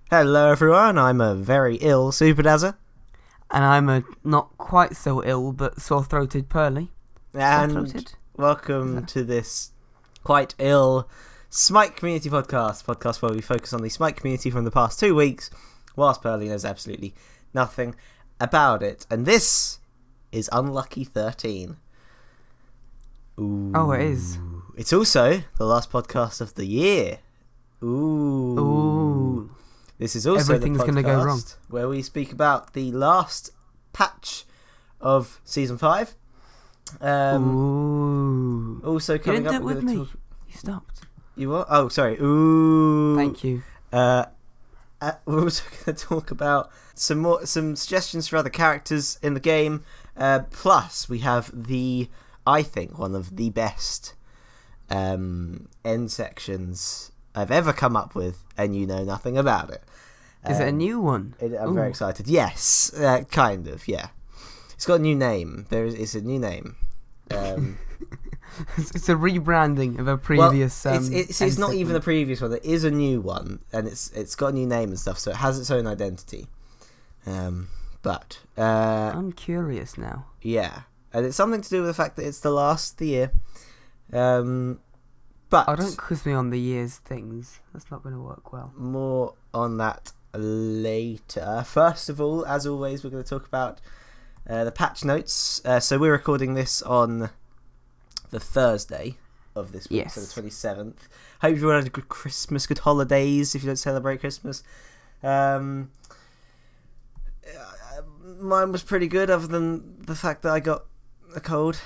Hello everyone, I'm a very ill SuperDazza. And I'm a not quite so ill but sore-throated Purley. And welcome to this quite ill SMITE Community Podcast where we focus on the SMITE community from the past 2 weeks, whilst Purley knows absolutely nothing about it. And this is Unlucky 13. Ooh. Oh, it is. It's also the last podcast of the year. Ooh. This is also Everything's the podcast gonna go wrong. where we speak about the last patch of Season 5. Ooh. Also coming you didn't up... do it with me. You stopped. You what? Oh, sorry. Ooh. Thank you. We're also going to talk about some suggestions for other characters in the game. Plus, we have I think, one of the best end sections I've ever come up with, and you know nothing about it. Is it a new one? I'm very excited. Yes, kind of, yeah. It's got a new name. It's a new name. It's a rebranding of a previous. It's not even the previous one. It is a new one, and it's got a new name and stuff, so it has its own identity. But I'm curious now. Yeah, and it's something to do with the fact that it's the last of the year. But don't quiz me on the year's things. That's not going to work well. More on that later. First of all, as always, we're going to talk about the patch notes. So we're recording this on the Thursday of this week, so the 27th. Hope everyone had a good Christmas, good holidays if you don't celebrate Christmas. Mine was pretty good, other than the fact that I got a cold.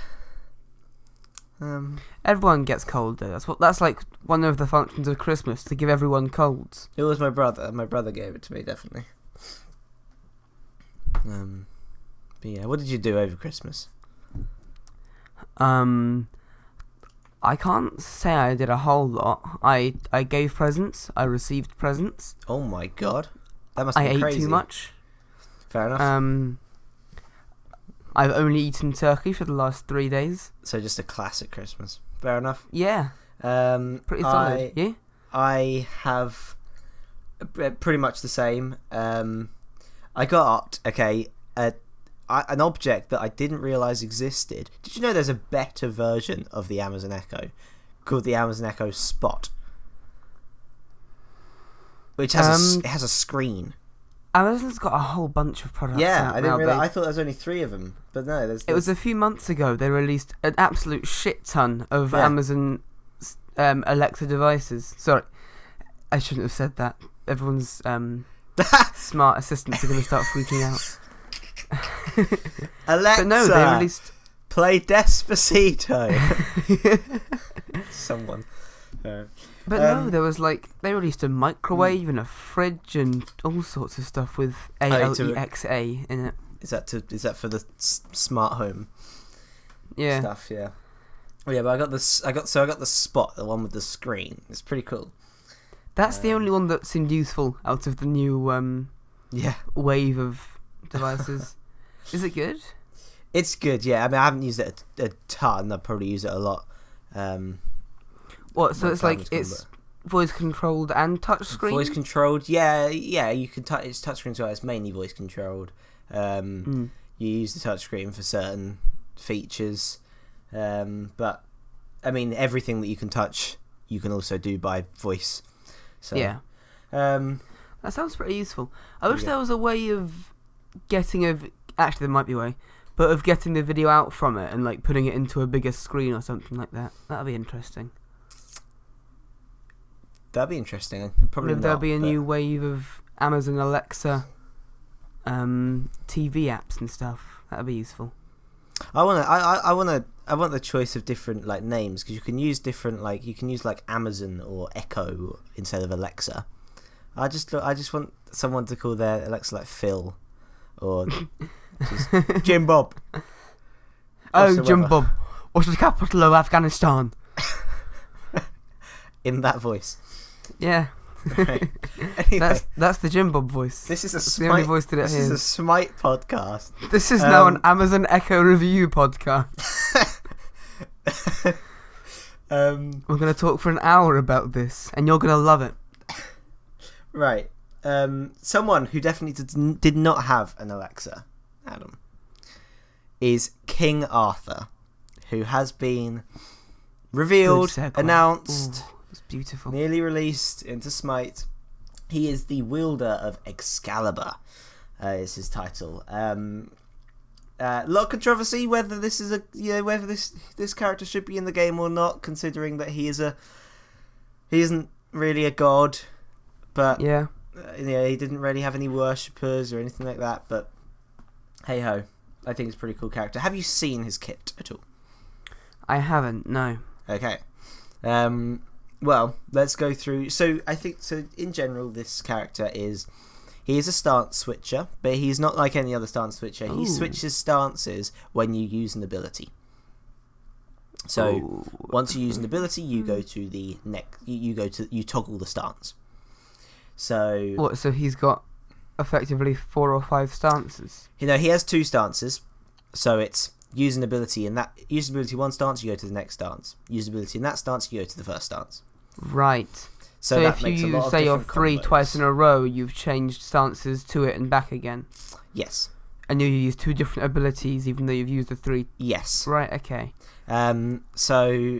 Everyone gets cold though. That's like one of the functions of Christmas, to give everyone colds. It was my brother. My brother gave it to me, definitely. But yeah, what did you do over Christmas? I can't say I did a whole lot. I gave presents. I received presents. Oh my god, that must be crazy. I ate too much. Fair enough. I've only eaten turkey for the last 3 days. So just a classic Christmas. Fair enough. Yeah. Pretty solid. Yeah. I have pretty much the same. I got an object that I didn't realise existed. Did you know there's a better version of the Amazon Echo called the Amazon Echo Spot, which has it has a screen. Amazon's got a whole bunch of products. Yeah, I didn't realise. I thought there was only 3 of them, but no. It was a few months ago. They released an absolute shit ton of Amazon Alexa devices. Sorry, I shouldn't have said that. Everyone's smart assistants are going to start freaking out. Alexa, but no, they released. Play Despacito. Someone. But no, there was they released a microwave and a fridge and all sorts of stuff with Alexa in it. Is that for the smart home? Yeah. Stuff, yeah. Oh yeah, but I got the Spot, the one with the screen. It's pretty cool. That's the only one that seemed useful out of the new wave of devices. Is it good? It's good, yeah. I mean, I haven't used it a ton. I'll probably use it a lot. What? So it's voice controlled and touch screen. Voice controlled, yeah. You can touch. It's touchscreen, so it's mainly voice controlled. You use the touchscreen for certain features, but I mean, everything that you can touch, you can also do by voice. So yeah, that sounds pretty useful. I wish there was a way of getting actually there might be a way, but of getting the video out from it and putting it into a bigger screen or something like that. That'd be interesting. That'd be interesting. Probably there'll be a new wave of Amazon Alexa TV apps and stuff. That'd be useful. I want the choice of different names, because you can use different Amazon or Echo instead of Alexa. I just want someone to call their Alexa Phil or just Jim Bob. Jim Bob. What's the capital of Afghanistan? In that voice. Yeah. Right. Anyway, that's the Jim Bob voice. This is the only voice that it This is a SMITE podcast. This is now an Amazon Echo review podcast. We're going to talk for an hour about this, and you're going to love it. Right. someone who definitely did not have an Alexa, Adam, is King Arthur, who has been revealed, announced, it's beautiful, nearly released into SMITE. He is the wielder of Excalibur, is his title. A lot of controversy whether this is whether this character should be in the game or not, considering that he isn't really a god, but yeah, he didn't really have any worshippers or anything like that. But hey ho, I think it's a pretty cool character. Have you seen his kit at all? I haven't. No. Okay. Well, let's go through. So I think in general, this character is a stance switcher, but he's not like any other stance switcher. He switches stances when you use an ability. So once you use an ability, you go to the next. You toggle the stance. So what? So he's got effectively 4 or 5 stances. He has 2 stances. So it's use an ability in that one stance, you go to the next stance. Use an ability in that stance, you go to the first stance. Right. So if you say your 3 twice in a row, you've changed stances to it and back again. Yes. And you use 2 different abilities, even though you've used the 3. Yes. Right. Okay. So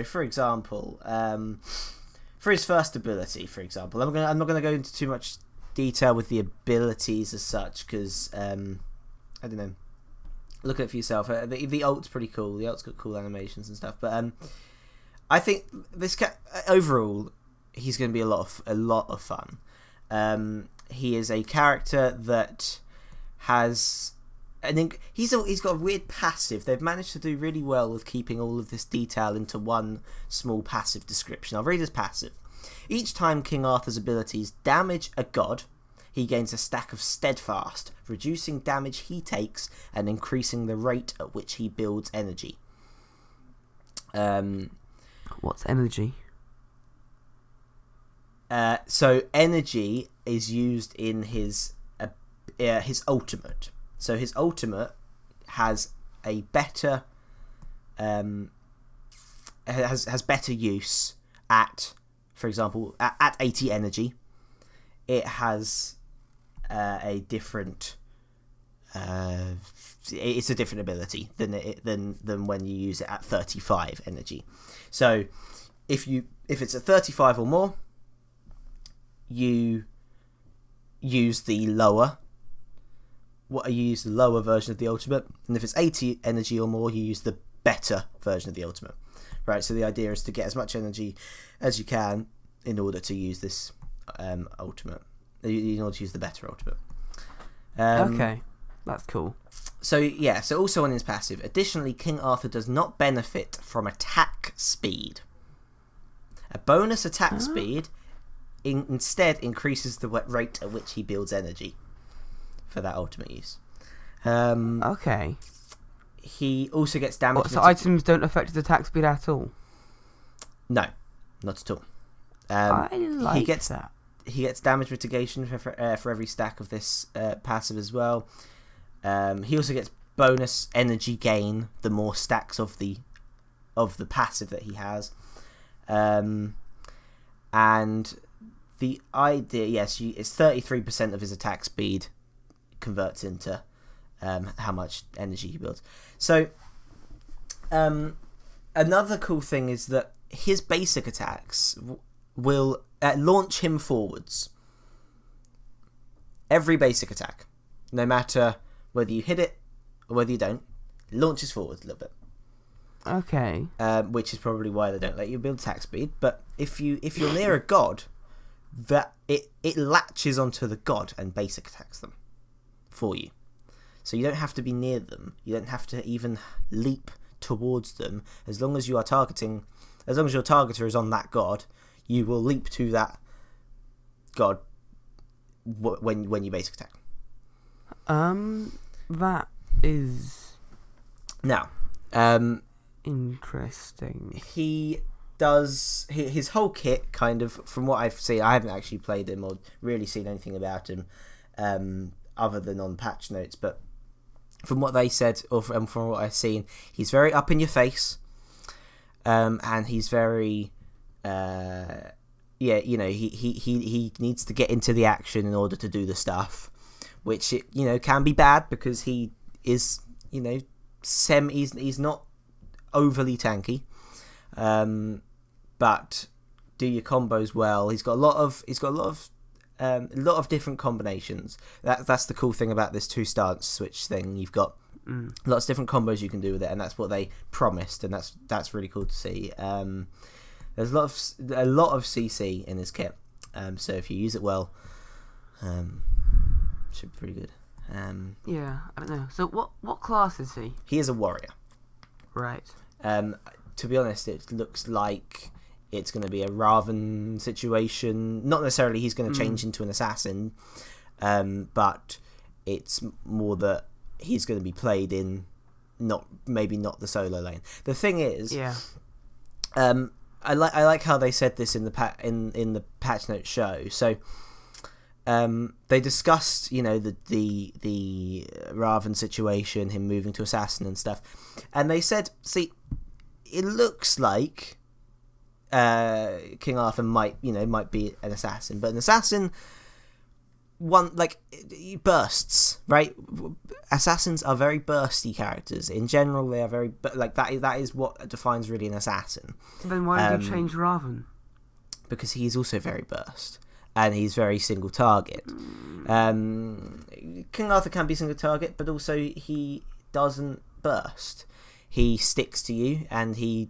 for example, for his first ability, for example, I'm not gonna go into too much detail with the abilities as such, because I don't know. Look at it for yourself. The ult's pretty cool. The ult's got cool animations and stuff. But I think this overall, he's going to be a lot of fun. He is a character that has, I think he's got a weird passive. They've managed to do really well with keeping all of this detail into one small passive description. I'll read his passive. Each time King Arthur's abilities damage a god, he gains a stack of Steadfast, reducing damage he takes and increasing the rate at which he builds energy. What's energy? So energy is used in his ultimate. So his ultimate has a better has better use at, for example, at 80 energy. It has a different. It's a different ability than when you use it at 35 energy. So if it's at 35 or more, you use the lower. You use the lower version of the ultimate, and if it's 80 energy or more, you use the better version of the ultimate. Right. So the idea is to get as much energy as you can in order to use this ultimate. In order to use the better ultimate. Okay, that's cool. So also on his passive, additionally, King Arthur does not benefit from attack speed. A bonus attack speed instead increases the rate at which he builds energy for that ultimate use. Okay. He also gets damage. So items don't affect his attack speed at all? No, not at all. I like that. He gets damage mitigation for every stack of this passive as well. He also gets bonus energy gain the more stacks of the passive that he has. And the idea, it's 33% of his attack speed converts into how much energy he builds. So another cool thing is that his basic attacks will launch him forwards. Every basic attack, no matter whether you hit it or whether you don't, launches forwards a little bit. Okay. Which is probably why they don't let you build attack speed. But if you're near a god, that it latches onto the god and basic attacks them for you. So you don't have to be near them. You don't have to even leap towards them. As long as your targeter is on that god, you will leap to that god when you basic attack. That is now interesting. He does his whole kit, kind of, from what I've seen. I haven't actually played him or really seen anything about him other than on patch notes, but from what they said or from what I've seen, he's very up in your face, and he's very yeah, he needs to get into the action in order to do the stuff, which can be bad because he is he's not overly tanky, but do your combos well. He's got a lot of different combinations. That's the cool thing about this 2 stance switch thing. You've got lots of different combos you can do with it, and that's what they promised, and that's really cool to see. There's a lot of CC in his kit, so if you use it well, should be pretty good. Yeah, I don't know. So what class is he? He is a warrior. Right. To be honest, it looks like it's going to be a Raven situation. Not necessarily he's going to change into an assassin, but it's more that he's going to be played in maybe not the solo lane. The thing is, I like how they said this in the patch notes show. So they discussed the Raven situation, him moving to assassin and stuff, and they said, see, it looks like King Arthur might be an assassin, but an assassin bursts, right? Assassins are very bursty characters. In general, they are very that is what defines really an assassin. Then why did you change Raven? Because he's also very burst, and he's very single target. King Arthur can be single target, but also he doesn't burst. He sticks to you, and he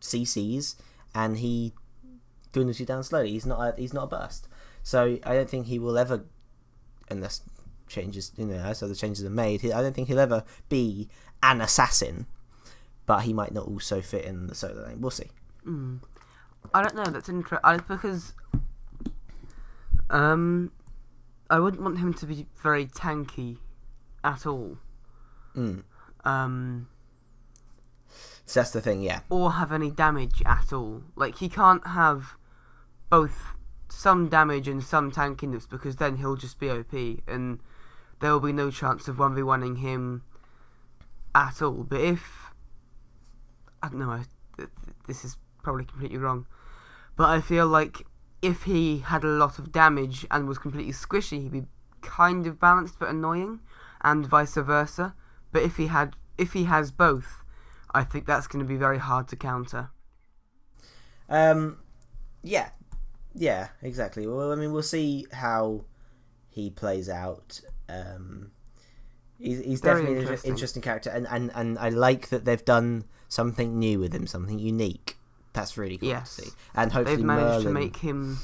CCs, and he dwindles you down slowly. He's not a burst. So I don't think he will ever, unless changes, as other changes are made, I don't think he'll ever be an assassin. But he might not also fit in the solo lane. We'll see. I don't know. That's interesting because I wouldn't want him to be very tanky at all. So that's the thing, yeah. Or have any damage at all. Like, he can't have both some damage and some tankiness, because then he'll just be OP, and there will be no chance of 1v1ing him at all. But if... I don't know, this is probably completely wrong, but I feel like if he had a lot of damage and was completely squishy, he'd be kind of balanced but annoying, and vice versa. But if he has both, I think that's going to be very hard to counter. Yeah, exactly. Well, I mean, we'll see how he plays out. He's definitely an interesting character, and I like that they've done something new with him, something unique. That's really cool to see. And hopefully they've managed to make him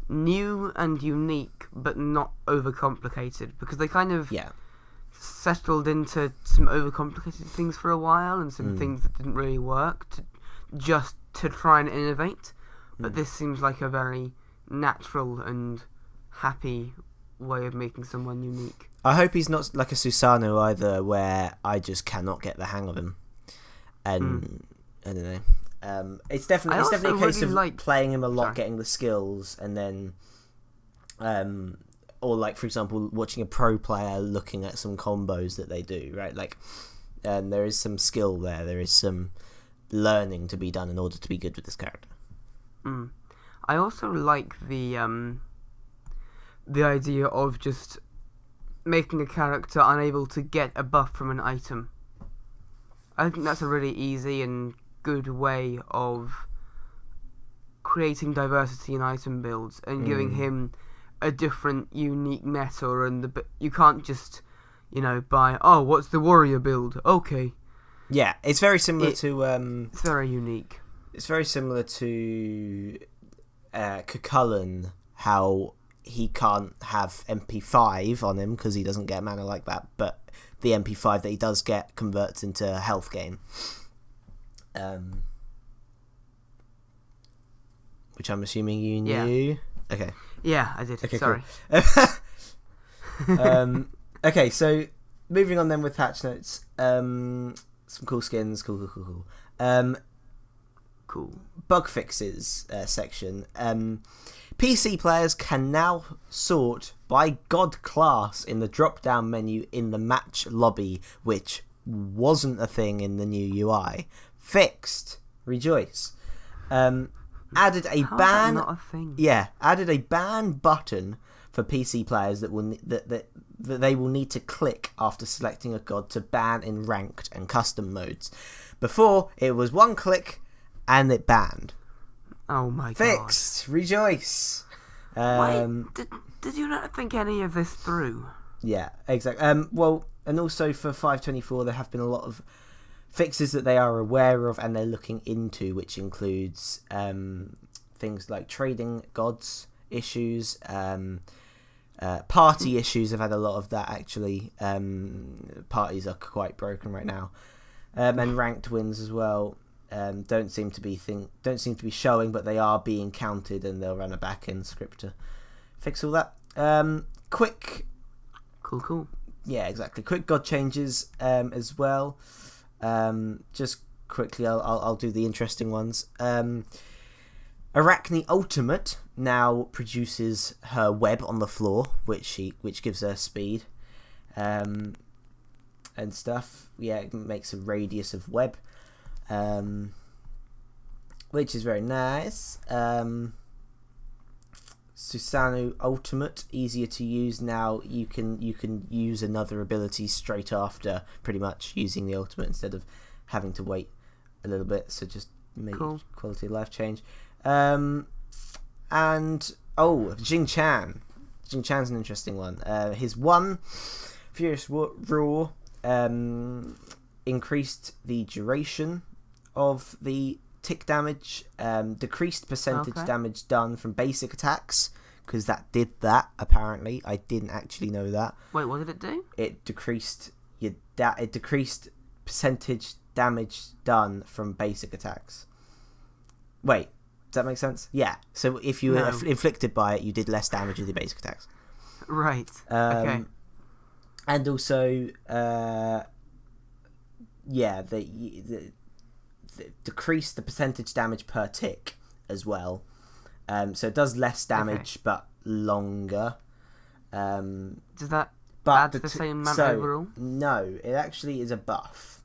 new and unique, but not overcomplicated, because they kind of settled into some overcomplicated things for a while, and some things that didn't really work to try and innovate. But this seems like a very natural and happy way of making someone unique. I hope he's not like a Susano either, where I just cannot get the hang of him. And I don't know. It's definitely a case of playing him a lot, getting the skills, and then, or like for example, watching a pro player looking at some combos that they do. Right, like, there is some skill there. There is some learning to be done in order to be good with this character. I also like the idea of just making a character unable to get a buff from an item. I think that's a really easy and good way of creating diversity in item builds and giving him a different, unique meta. And you can't just, buy, what's the warrior build? Okay. Yeah, it's very similar to... it's very unique. It's very similar to Cucullin, how he can't have MP5 on him because he doesn't get mana like that, but the MP5 that he does get converts into health gain. Which I'm assuming you knew? Yeah. Okay. Yeah, I did. Okay, sorry. Cool. Okay, so moving on then with patch notes. Some cool skins. Cool. Cool. Bug fixes section. PC players can now sort by god class in the drop-down menu in the match lobby, which wasn't a thing in the new UI. Fixed. Rejoice. added a How ban. Is that not a thing? Yeah, added a ban button for PC players that they will need to click after selecting a god to ban in ranked and custom modes. Before, it was one click and it banned. Oh my god. Fixed. Rejoice. Wait, did you not think any of this through? Yeah, exactly. Well, and also for 5.24, there have been a lot of fixes that they are aware of and they're looking into, which includes things like trading gods issues, party issues. Have had a lot of that actually. Parties are quite broken right now, and ranked wins as well. Don't seem to be showing, but they are being counted, and they'll run a back-end script to fix all that. Quick. Cool. Yeah, exactly. Quick god changes as well. Just quickly, I'll do the interesting ones. Arachne Ultimate now produces her web on the floor, which gives her speed, and stuff. Yeah, it makes a radius of web, which is very nice. Susanoo Ultimate, easier to use now. You can use another ability straight after, pretty much using the ultimate instead of having to wait a little bit. So just make quality of life change. And Jing Chan. Jing Chan's an interesting one. His one Furious Roar increased the duration of the tick damage, decreased percentage damage done from basic attacks, because that did that apparently. I didn't actually know that. Wait, what did it do? It decreased percentage damage done from basic attacks. Wait, does that make sense? Yeah. So if you were inflicted by it, you did less damage with your basic attacks. Right. Okay. And also, decrease the percentage damage per tick as well. So it does less damage but longer. Does that add the same amount overall? No, it actually is a buff.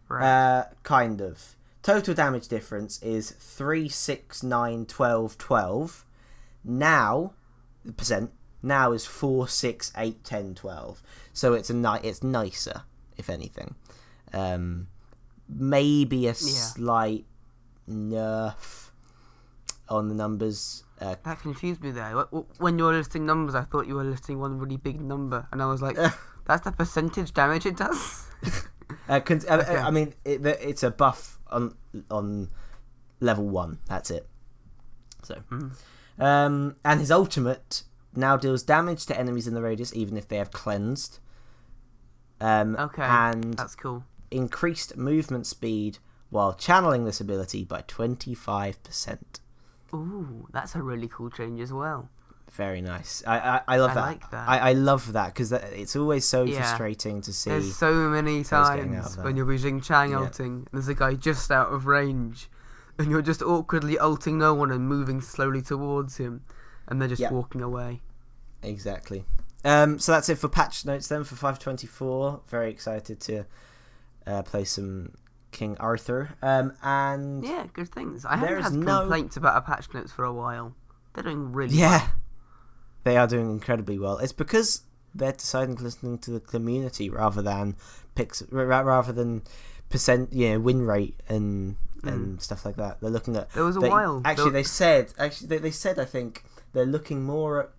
Right. Kind of. Total damage difference is 3, 6, 9, 12, 12. Now, the percent now is 4, 6, 8, 10, 12. So it's nicer, if anything. Maybe a slight nerf on the numbers. That confused me there. When you were listing numbers, I thought you were listing one really big number, and I was like, "That's the percentage damage it does." I mean, it's a buff on level 1. That's it. So, and his ultimate now deals damage to enemies in the radius, even if they have cleansed. And that's cool. Increased movement speed while channeling this ability by 25%. Ooh, that's a really cool change as well. Very nice. I love that. I like that. I love that because it's always so frustrating to see. There's so many times when you'll be Jing Chang ulting, and there's a guy just out of range, and you're just awkwardly ulting no one and moving slowly towards him, and they're just walking away. Exactly. So that's it for patch notes then for 5.24. Very excited to play some King Arthur. And yeah, good things. I haven't had complaints about our patch notes for a while. They're doing really well. Yeah, they are doing incredibly well. It's because they're deciding to listen to the community rather than percent, win rate and stuff like that. They're looking at. There was a while. Actually, they said. I think they're looking more at.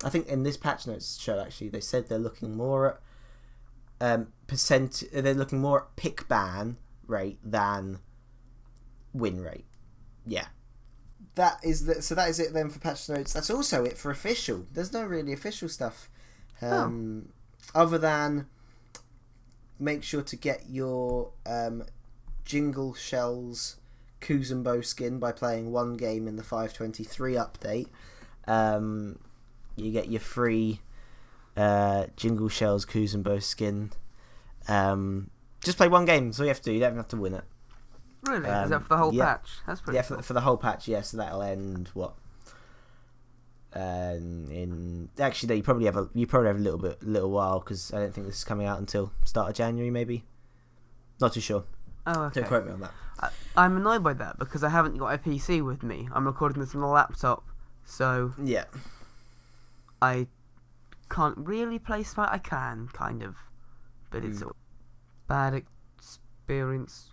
I think in this patch notes show, actually, they said they're looking more at They're looking more at pick ban rate than win rate. Yeah, that is it then for patch notes. That's also it for official. There's no really official stuff, other than make sure to get your Jingle Shells Kuzenbo skin by playing one game in the 5.23 update. You get your free Jingle Shells Kuzenbo skin. Just play one game. That's all you have to do. You don't have to win it. Really? Is that for the whole patch? That's pretty cool. For the whole patch, yeah. So that'll end what? Actually, you probably have a little while, because I don't think this is coming out until start of January, maybe. Not too sure. Oh, okay. Don't quote me on that. I'm annoyed by that because I haven't got a PC with me. I'm recording this on a laptop, so Yeah. I can't really play Smite. I can, kind of, but it's a bad experience.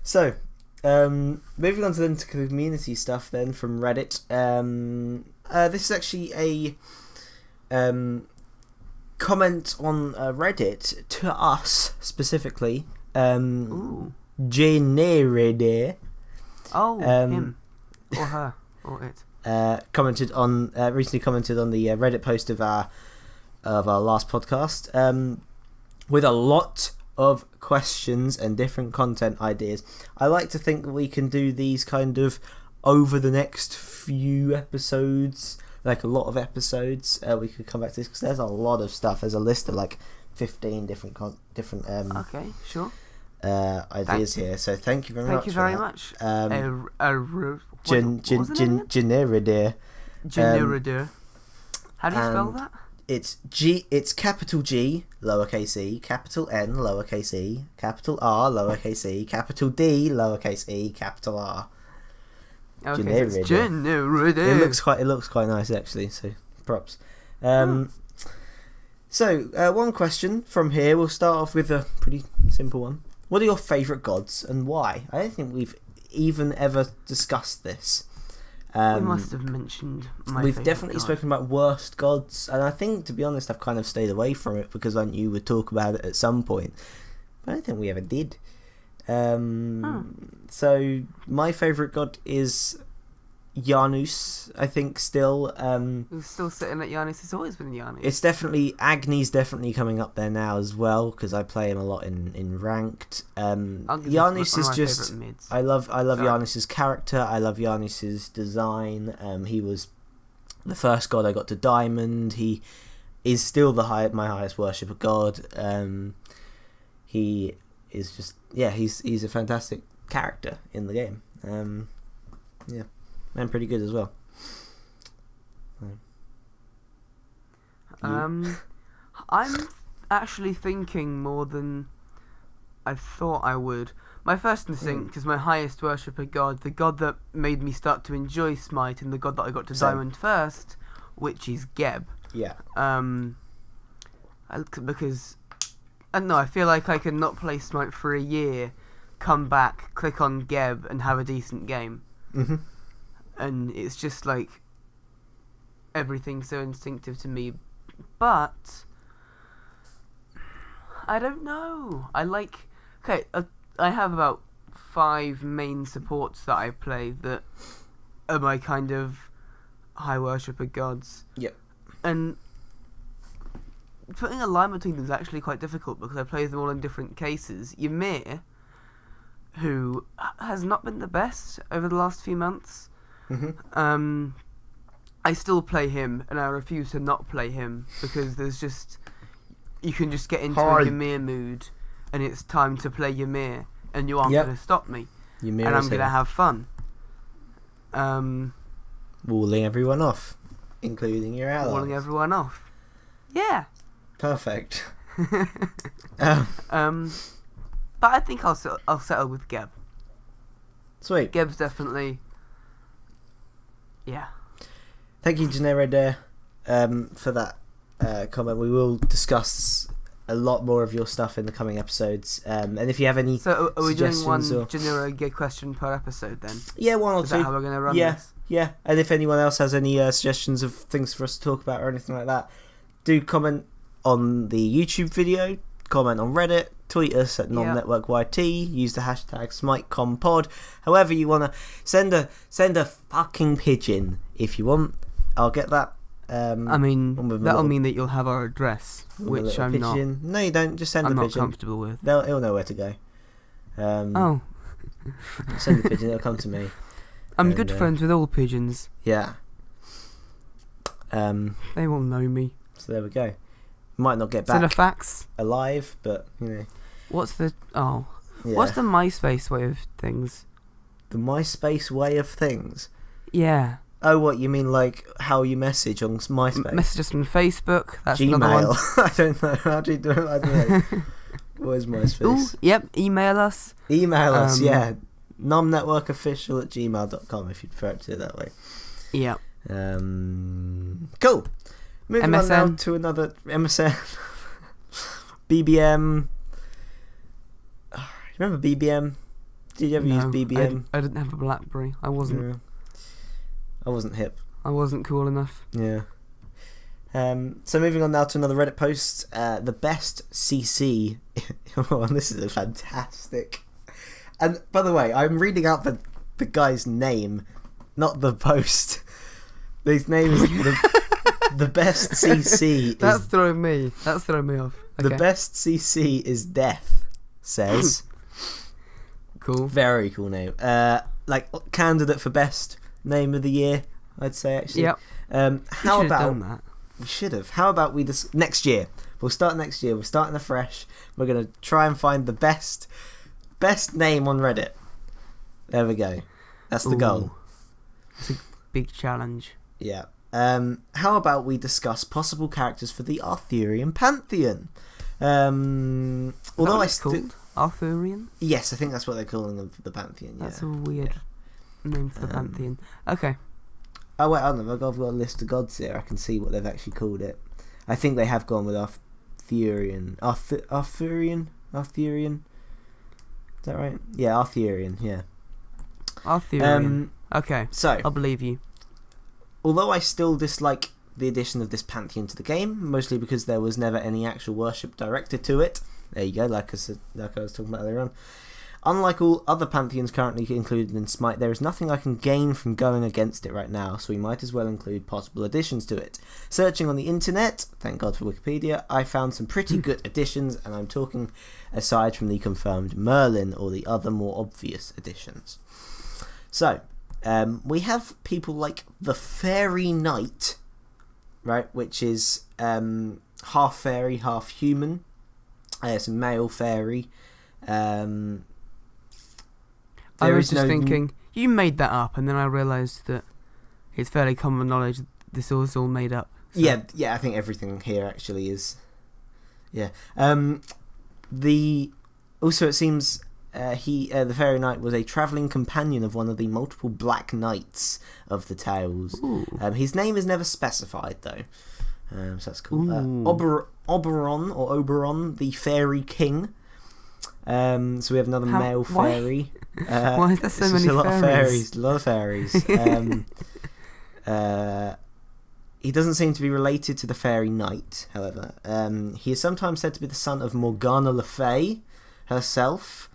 So, moving on to the community stuff then from Reddit. This is actually a comment on Reddit to us specifically. Generide. Oh, him or her or it. Recently commented on the Reddit post of our last podcast with a lot of questions and different content ideas. I like to think that we can do these kind of over the next few episodes, like a lot of episodes. We could come back to this because there's a lot of stuff. There's a list of like 15 different okay, sure. Ideas here. So thank you very much. Thank you very much. Generide. Generide. How do you spell that? It's capital G, lowercase e, capital N, lowercase e, capital R, lowercase e, capital D, lowercase e, capital R. Okay, Generide. It looks quite nice actually. So props. So one question from here. We'll start off with a pretty simple one. What are your favourite gods and why? I don't think we've even ever discussed this. We must have mentioned We've definitely spoken about worst gods, and I think, to be honest, I've kind of stayed away from it because I knew we'd talk about it at some point. But I don't think we ever did. So my favourite god is Janus, I think, still. We're still sitting at Janus. It's always been Janus. It's definitely... Agni's definitely coming up there now as well, because I play him a lot in ranked. Janus is just... I love Janus's character. I love Janus's design. He was the first god I got to Diamond. He is still my highest worshipper god. He is just... Yeah, he's a fantastic character in the game. Yeah. And pretty good as well. I'm actually thinking more than I thought I would. My first instinct is my highest worshipper god, the god that made me start to enjoy Smite, and the god that I got to Diamond first, which is Geb. Yeah. Because I don't know, I feel like I can not play Smite for a year, come back, click on Geb, and have a decent game. Mm-hmm. And it's just like everything's so instinctive to me, but I don't know. I have about 5 main supports that I play that are my kind of high worshipper gods. Yep. And putting a line between them is actually quite difficult because I play them all in different cases. Ymir, who has not been the best over the last few months. Mm-hmm. I still play him, and I refuse to not play him because you can just get into a Ymir mood, and it's time to play Ymir, and you aren't going to stop me, Ymir and I'm going to have fun. Walling everyone off, including your allies. Walling everyone off. Yeah. Perfect. But I think I'll settle with Geb. Sweet. Geb's definitely. Yeah. Thank you, Generide, for that comment. We will discuss a lot more of your stuff in the coming episodes. And if you have any are we doing one or... Generide question per episode then? Yeah, one or Is two. that how we're going to run this? Yeah. And if anyone else has any suggestions of things for us to talk about or anything like that, do comment on the YouTube video, comment on Reddit, tweet us at non-networkyt, use the hashtag SmiteComPod, however you want to. Send a fucking pigeon if you want. I'll get that. I mean, that'll mean that you'll have our address, which I'm pigeon. Not. No, you don't. Just send I'm a not pigeon. Comfortable with. He'll know where to go. Send the pigeon. It'll come to me. I'm good friends with all pigeons. Yeah. They will know me. So there we go. Might not get back Send a fax alive, but you know. What's the MySpace way of things? The MySpace way of things? Yeah. Oh, what, you mean like how you message on MySpace? Message us on Facebook. That's Gmail. another one. I don't know. How do you do it? I don't know. What is MySpace? Ooh, yep, email us. Email us, yeah. nomnetworkofficial@gmail.com if you'd prefer it to it that way. Yeah. Cool. Moving on now MSN. to another MSN. BBM. Remember BBM? Did you ever use BBM? I didn't have a BlackBerry. I wasn't. Yeah. I wasn't hip. I wasn't cool enough. Yeah. So moving on now to another Reddit post. The best CC. Oh, this is a fantastic. And by the way, I'm reading out the guy's name, not the post. His name is the best CC. That's throwing me off. Okay. The best CC is death. Says. Cool. Very cool name. Like candidate for best name of the year, I'd say actually. Yep. How about done that? We should have. How about we just next year? We'll start next year. We're starting afresh. We're gonna try and find the best name on Reddit. There we go. That's the goal. It's a big challenge. Yeah. How about we discuss possible characters for the Arthurian Pantheon? Although called Arthurian. Yes, I think that's what they're calling them for the Pantheon. Yeah. That's a weird name for the Pantheon. Okay. Oh wait, I don't know. I've got a list of gods here. I can see what they've actually called it. I think they have gone with Arthurian. Arthurian. Is that right? Yeah, Arthurian. Yeah. Arthurian. Okay. So I'll believe you. Although I still dislike the addition of this pantheon to the game, mostly because there was never any actual worship directed to it. There you go. Like I was talking about earlier on. Unlike all other pantheons currently included in SMITE, there is nothing I can gain from going against it right now, so we might as well include possible additions to it. Searching on the internet, thank God for Wikipedia, I found some pretty good additions, and I'm talking aside from the confirmed Merlin or the other more obvious additions. So, we have people like the Fairy Knight, right, which is half fairy, half human. It's a male fairy. I was just thinking, you made that up, and then I realised that it's fairly common knowledge this was all made up. So. Yeah, I think everything here actually is. Yeah. Also, it seems the Fairy Knight was a travelling companion of one of the multiple Black Knights of the Tales. His name is never specified though, so that's cool. Oberon, the Fairy King. So we have another male fairy. Why is there so many fairies? A lot of fairies. He doesn't seem to be related to the Fairy Knight, however. He is sometimes said to be the son of Morgana Le Fay herself.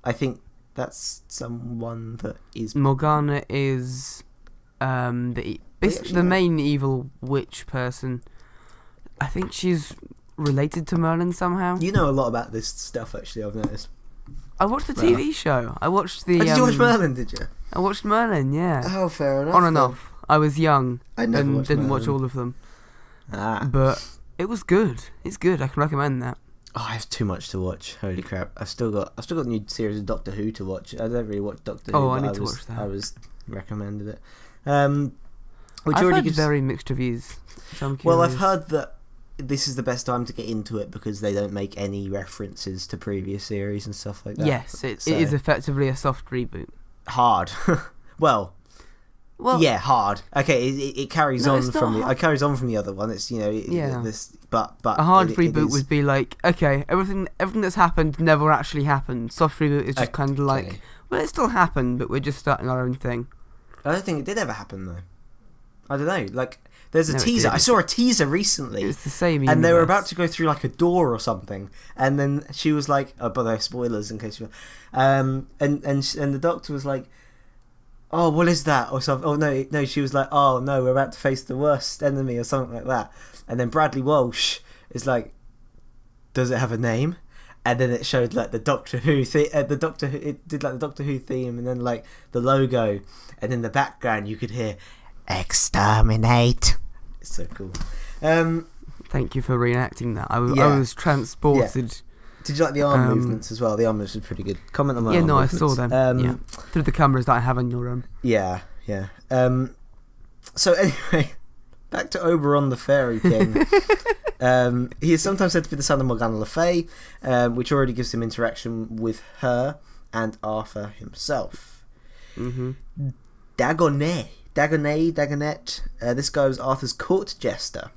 I think that's someone that is... Morgana is the main evil witch person. I think she's related to Merlin somehow. You know a lot about this stuff, actually, I've noticed. I watched the TV show. I watched the... did you watch Merlin, did you? I watched Merlin, yeah. Oh, fair enough. On and off. I was young and didn't watch all of them. But it was good. It's good. I can recommend that. Oh, I have too much to watch. Holy crap! I've still got a new series of Doctor Who to watch. I don't really watch Doctor Who. Oh, I need to watch that. I was recommended it. I've heard very mixed reviews. So well, I've heard that this is the best time to get into it because they don't make any references to previous series and stuff like that. Yes, it is effectively a soft reboot. Hard. well, yeah, hard. Okay, it carries on from the other one. It's but a hard reboot would be like, okay, everything that's happened never actually happened. Soft reboot is just kind of like, well, it still happened, but we're just starting our own thing. I don't think it did ever happen though. I don't know. Like, there's a teaser. I saw a teaser recently. It's the same universe. And they were about to go through like a door or something, and then she was like, "Oh, by the way, spoilers in case you." And the doctor was like, "Oh, what is that?" or something. Oh no. She was like, "Oh no, we're about to face the worst enemy," or something like that. And then Bradley Walsh is like, "Does it have a name?" And then it showed like the Doctor Who it did like the Doctor Who theme, and then like the logo, and in the background you could hear "Exterminate." It's so cool. Thank you for reenacting that. I was transported. Yeah. Did you like the arm movements as well? The arm movements were pretty good. Comment on my arm movements. I saw them. Through the cameras that I have in your room. Yeah. So anyway, back to Oberon the Fairy King. He is sometimes said to be the son of Morgana Le Fay, which already gives him interaction with her and Arthur himself. Mm-hmm. Dagonet. This guy was Arthur's court jester.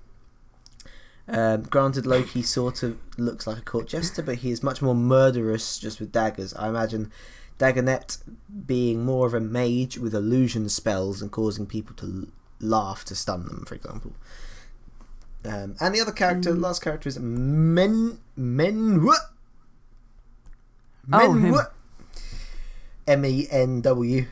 Granted, Loki sort of looks like a court jester, but he is much more murderous just with daggers. I imagine Dagonet being more of a mage with illusion spells and causing people to laugh to stun them, for example. And the other character, last character, is Menw. M-E-N-W.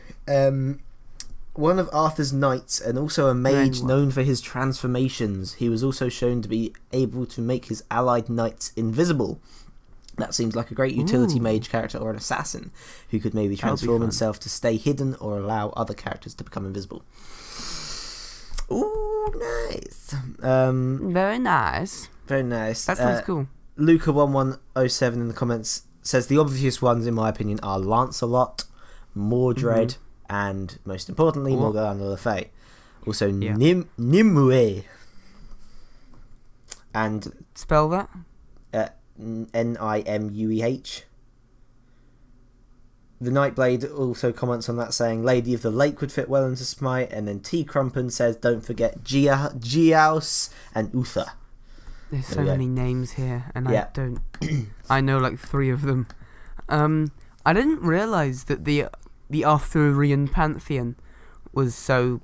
One of Arthur's knights and also a mage known for his transformations. He was also shown to be able to make his allied knights invisible. That seems like a great utility mage character or an assassin who could maybe transform himself to stay hidden or allow other characters to become invisible. Ooh, nice. Very nice. Very nice. That sounds cool. Luca1107 in the comments says the obvious ones, in my opinion, are Lancelot, Mordred, and most importantly, Morgana Le Fay. Also, Nimue. And spell that? Nimueh. The Nightblade also comments on that, saying Lady of the Lake would fit well into Smite, and then T. Crumpen says don't forget Giaus and Uther. There's so many names here, and I don't. I know like 3 of them. I didn't realise that the Arthurian Pantheon was so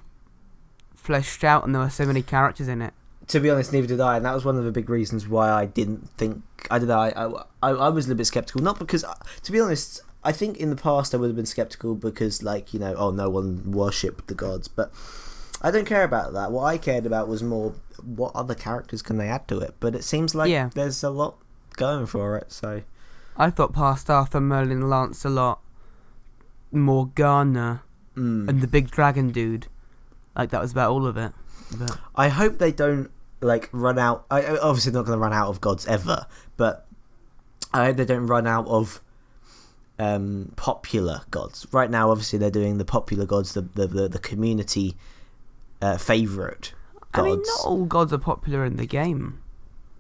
fleshed out and there were so many characters in it. To be honest, neither did I, and that was one of the big reasons why I didn't think... I don't know, I was a little bit sceptical. Not because... To be honest, I think in the past I would have been sceptical because, like, you know, no one worshipped the gods, but I don't care about that. What I cared about was more what other characters can they add to it, but it seems like there's a lot going for it, so... I thought past Arthur, Merlin, Lancelot, Morgana, and the big dragon dude. Like, that was about all of it. But I hope they don't, like, run out... obviously they're not going to run out of gods ever, but I hope they don't run out of popular gods. Right now, obviously, they're doing the popular gods, the community favourite gods. I mean, not all gods are popular in the game.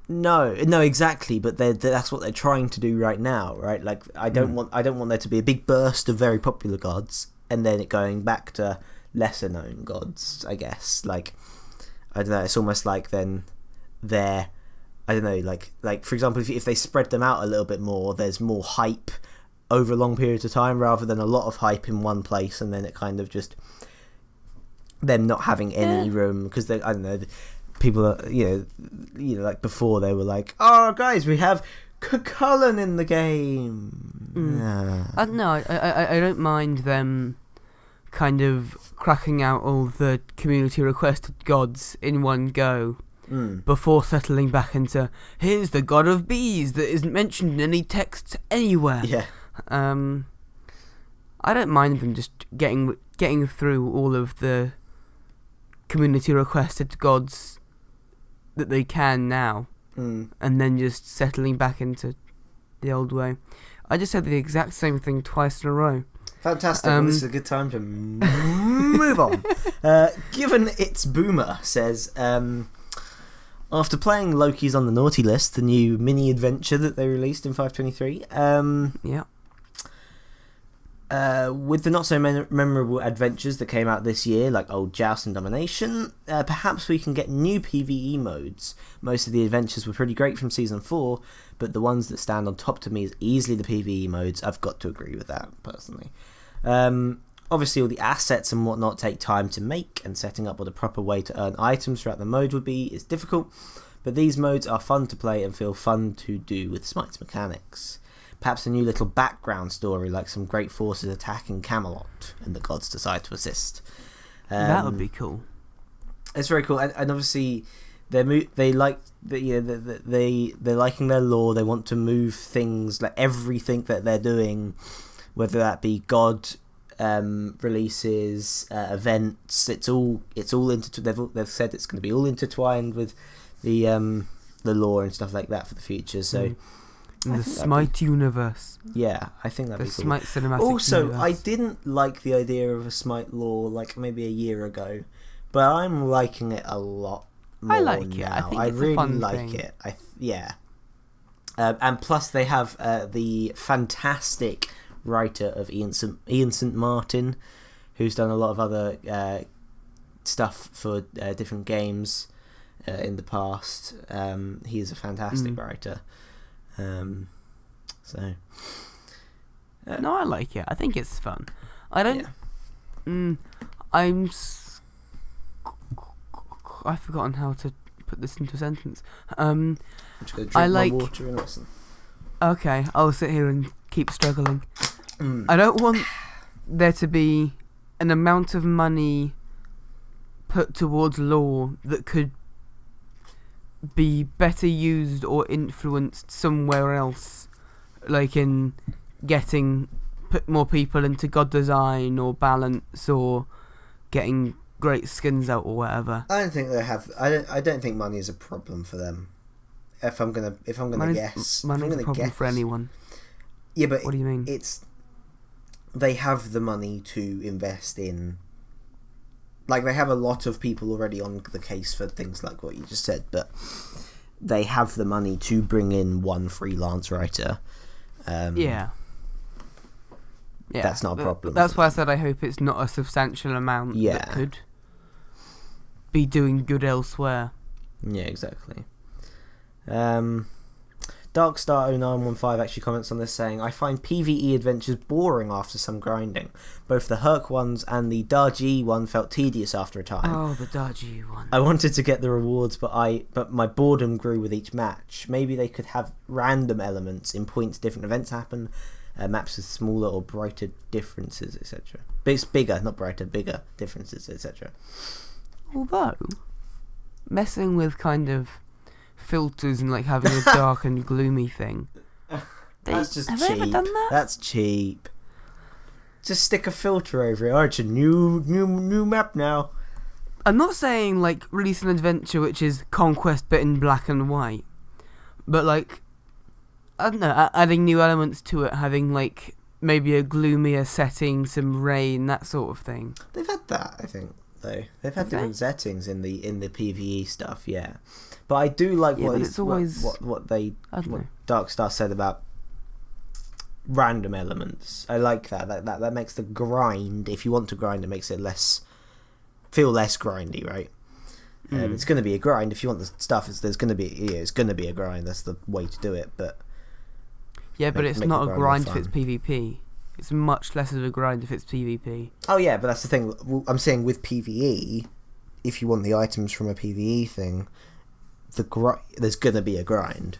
No, exactly. But that's what they're trying to do right now, right? Like, I don't want there to be a big burst of very popular gods, and then it going back to lesser known gods. I guess, like, I don't know. It's almost like then they're, I don't know, like for example, if they spread them out a little bit more, there's more hype over long periods of time rather than a lot of hype in one place, and then it kind of just them not having any room because I don't know. People are, you know, like before they were like, oh guys, we have Cullen in the game. I don't know. I don't mind them kind of cracking out all the community requested gods in one go before settling back into here's the god of bees that isn't mentioned in any text anywhere. Yeah. I don't mind them just getting through all of the community requested gods that they can now, and then just settling back into the old way. I just said the exact same thing twice in a row. Fantastic. Well, this is a good time to move on. Given It's Boomer says, after playing Loki's on the Naughty List, the new mini adventure that they released in 5.23, with the not so memorable adventures that came out this year, like Old Joust and Domination, perhaps we can get new PvE modes. Most of the adventures were pretty great from Season 4, but the ones that stand on top to me is easily the PvE modes. I've got to agree with that, personally. Obviously, all the assets and whatnot take time to make, and setting up what a proper way to earn items throughout the mode would be is difficult, but these modes are fun to play and feel fun to do with Smite's mechanics. Perhaps a new little background story, like some great forces attacking Camelot, and the gods decide to assist. That would be cool. It's very cool, and obviously they're liking their lore. They want to move things, like everything that they're doing, whether that be god releases, events. It's all they've said it's going to be all intertwined with the lore and stuff like that for the future. So. In the Smite universe. Yeah, I think that'd be cool. The Smite cinematic also, universe. I didn't like the idea of a Smite lore like maybe a year ago, but I'm liking it a lot more I like now. it. I think it's really a fun like thing. it. And plus they have the fantastic writer of Ian St. Martin, who's done a lot of other stuff for different games in the past. He is a fantastic writer. No, I like it. I think it's fun. I don't. Yeah. I've forgotten how to put this into a sentence. I'm just gonna drink my water and listen. Okay, I'll sit here and keep struggling. I don't want there to be an amount of money put towards lore that could be better used or influenced somewhere else, like in getting more people into god design or balance or getting great skins out or whatever. I don't think they have. I don't think money is a problem for them. If I'm gonna guess, money's a problem for anyone. Yeah, but what do you mean? They have the money to invest in. Like, they have a lot of people already on the case for things like what you just said, but they have the money to bring in one freelance writer. Yeah, that's not a problem. That's why I said I hope it's not a substantial amount that could be doing good elsewhere. Yeah, exactly. Darkstar0915 actually comments on this saying, I find PvE adventures boring after some grinding. Both the Herc ones and the Darji one felt tedious after a time. Oh, the Darji one. I wanted to get the rewards, but my boredom grew with each match. Maybe they could have random elements in points different events happen, maps with smaller or brighter differences, etc. But it's bigger, not brighter, bigger differences, etc. Although, messing with kind of filters and like having a dark and gloomy thing. That's just have cheap. They ever done that? That's cheap. Just stick a filter over it. Oh, it's a new map now. I'm not saying like release an adventure which is conquest but in black and white, but like, I don't know, adding new elements to it, having like maybe a gloomier setting, some rain, that sort of thing. They've had that, I think. Though they've had different settings in the PvE stuff, yeah. But I do like what Darkstar said about random elements. I like that. That makes the grind. If you want to grind, it makes it feel less grindy, right? It's going to be a grind. If you want the stuff, it's going to be a grind. That's the way to do it. But but it's not a grind if it's PvP. It's much less of a grind if it's PvP. Oh yeah, but that's the thing. I'm saying with PvE, if you want the items from a PvE thing, there's gonna be a grind.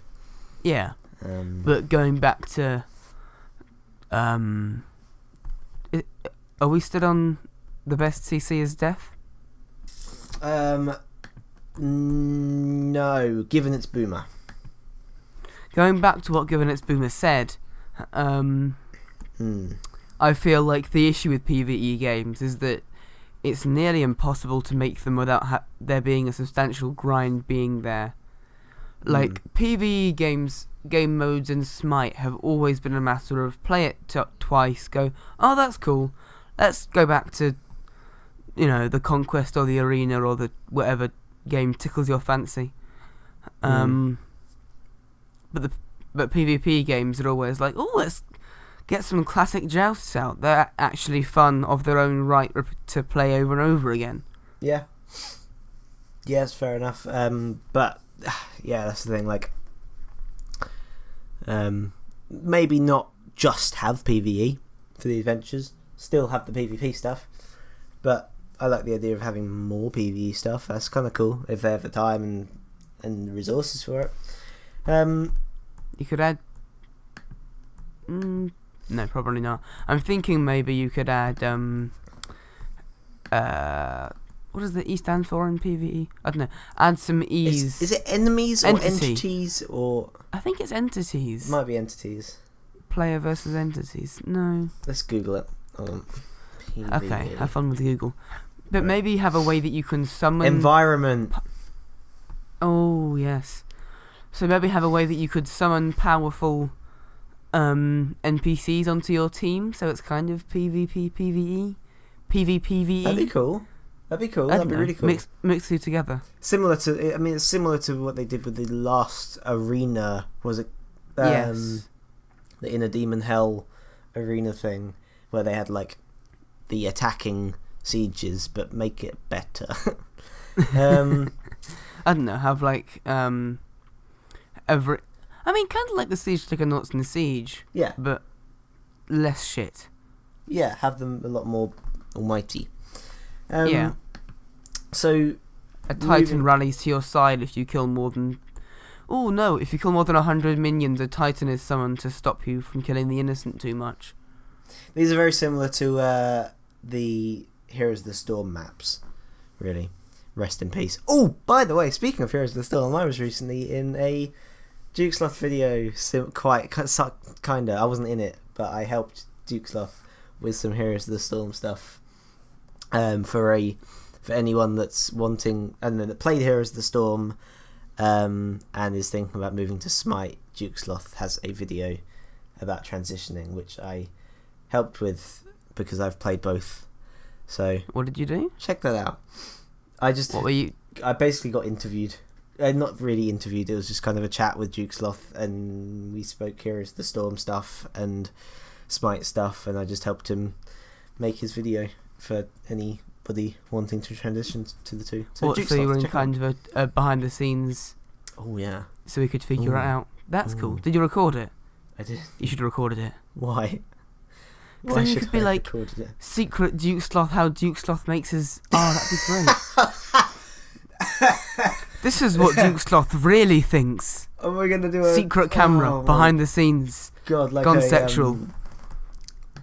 Yeah, but going back to, are we still on the best CC is death? No. Given its boomer. Going back to what Given its boomer said, I feel like the issue with PvE games is that it's nearly impossible to make them without there being a substantial grind being there. Like, PvE games, game modes in SMITE have always been a matter of play it twice, go, oh, that's cool, let's go back to, the Conquest or the Arena or the whatever game tickles your fancy. But PvP games are always like, oh, let's get some classic jousts out. They're actually fun of their own right to play over and over again. Yeah. Yeah, it's fair enough. But yeah, that's the thing. Like, maybe not just have PvE for the adventures. Still have the PvP stuff. But I like the idea of having more PvE stuff. That's kind of cool if they have the time and the resources for it. You could add. No, probably not. I'm thinking maybe you could add what does the E stand for in PvE? I don't know. Add some E's. Is it enemies or entities or? I think it's entities. It might be entities. Player versus entities. No. Let's Google it. Okay, have fun with Google. But maybe have a way that you can summon environment. Oh yes. So maybe have a way that you could summon powerful NPCs onto your team, so it's kind of PvP, PvE, PvPvE. That'd be cool. That'd be cool. That'd be really cool. Mix two together. It's similar to what they did with the last arena. Was it? Yes. The Inner Demon Hell arena thing, where they had like the attacking sieges, but make it better. I don't know. Have like kind of like the Siege Psychonauts in the Siege. Yeah. But less shit. Yeah, have them a lot more almighty. Yeah. So a Titan rallies to your side if you kill more than... Oh no, if you kill more than 100 minions, a Titan is summoned to stop you from killing the innocent too much. These are very similar to the Heroes of the Storm maps, really. Rest in peace. Oh, by the way, speaking of Heroes of the Storm, I was recently in a Dukesloth video, kinda. I wasn't in it, but I helped Dukesloth with some Heroes of the Storm stuff. For anyone that's wanting, I don't know, that played Heroes of the Storm, and is thinking about moving to Smite, Dukesloth has a video about transitioning, which I helped with because I've played both. So what did you do? Check that out. What were you? I basically got interviewed. Not really interviewed. It was just kind of a chat with Dukesloth, and we spoke Heroes of the Storm stuff and Smite stuff, and I just helped him make his video for anybody wanting to transition to the two. So you were in kind of a behind the scenes. Oh yeah. So we could figure it out. That's cool. Did you record it? I did. You should have recorded it. Why? Because then you could be like, secret Dukesloth, how Dukesloth makes his... Oh, that'd be great. This is what Dukesloth really thinks. Oh, we're going to do a... Secret camera, behind the scenes. God, like gone sexual.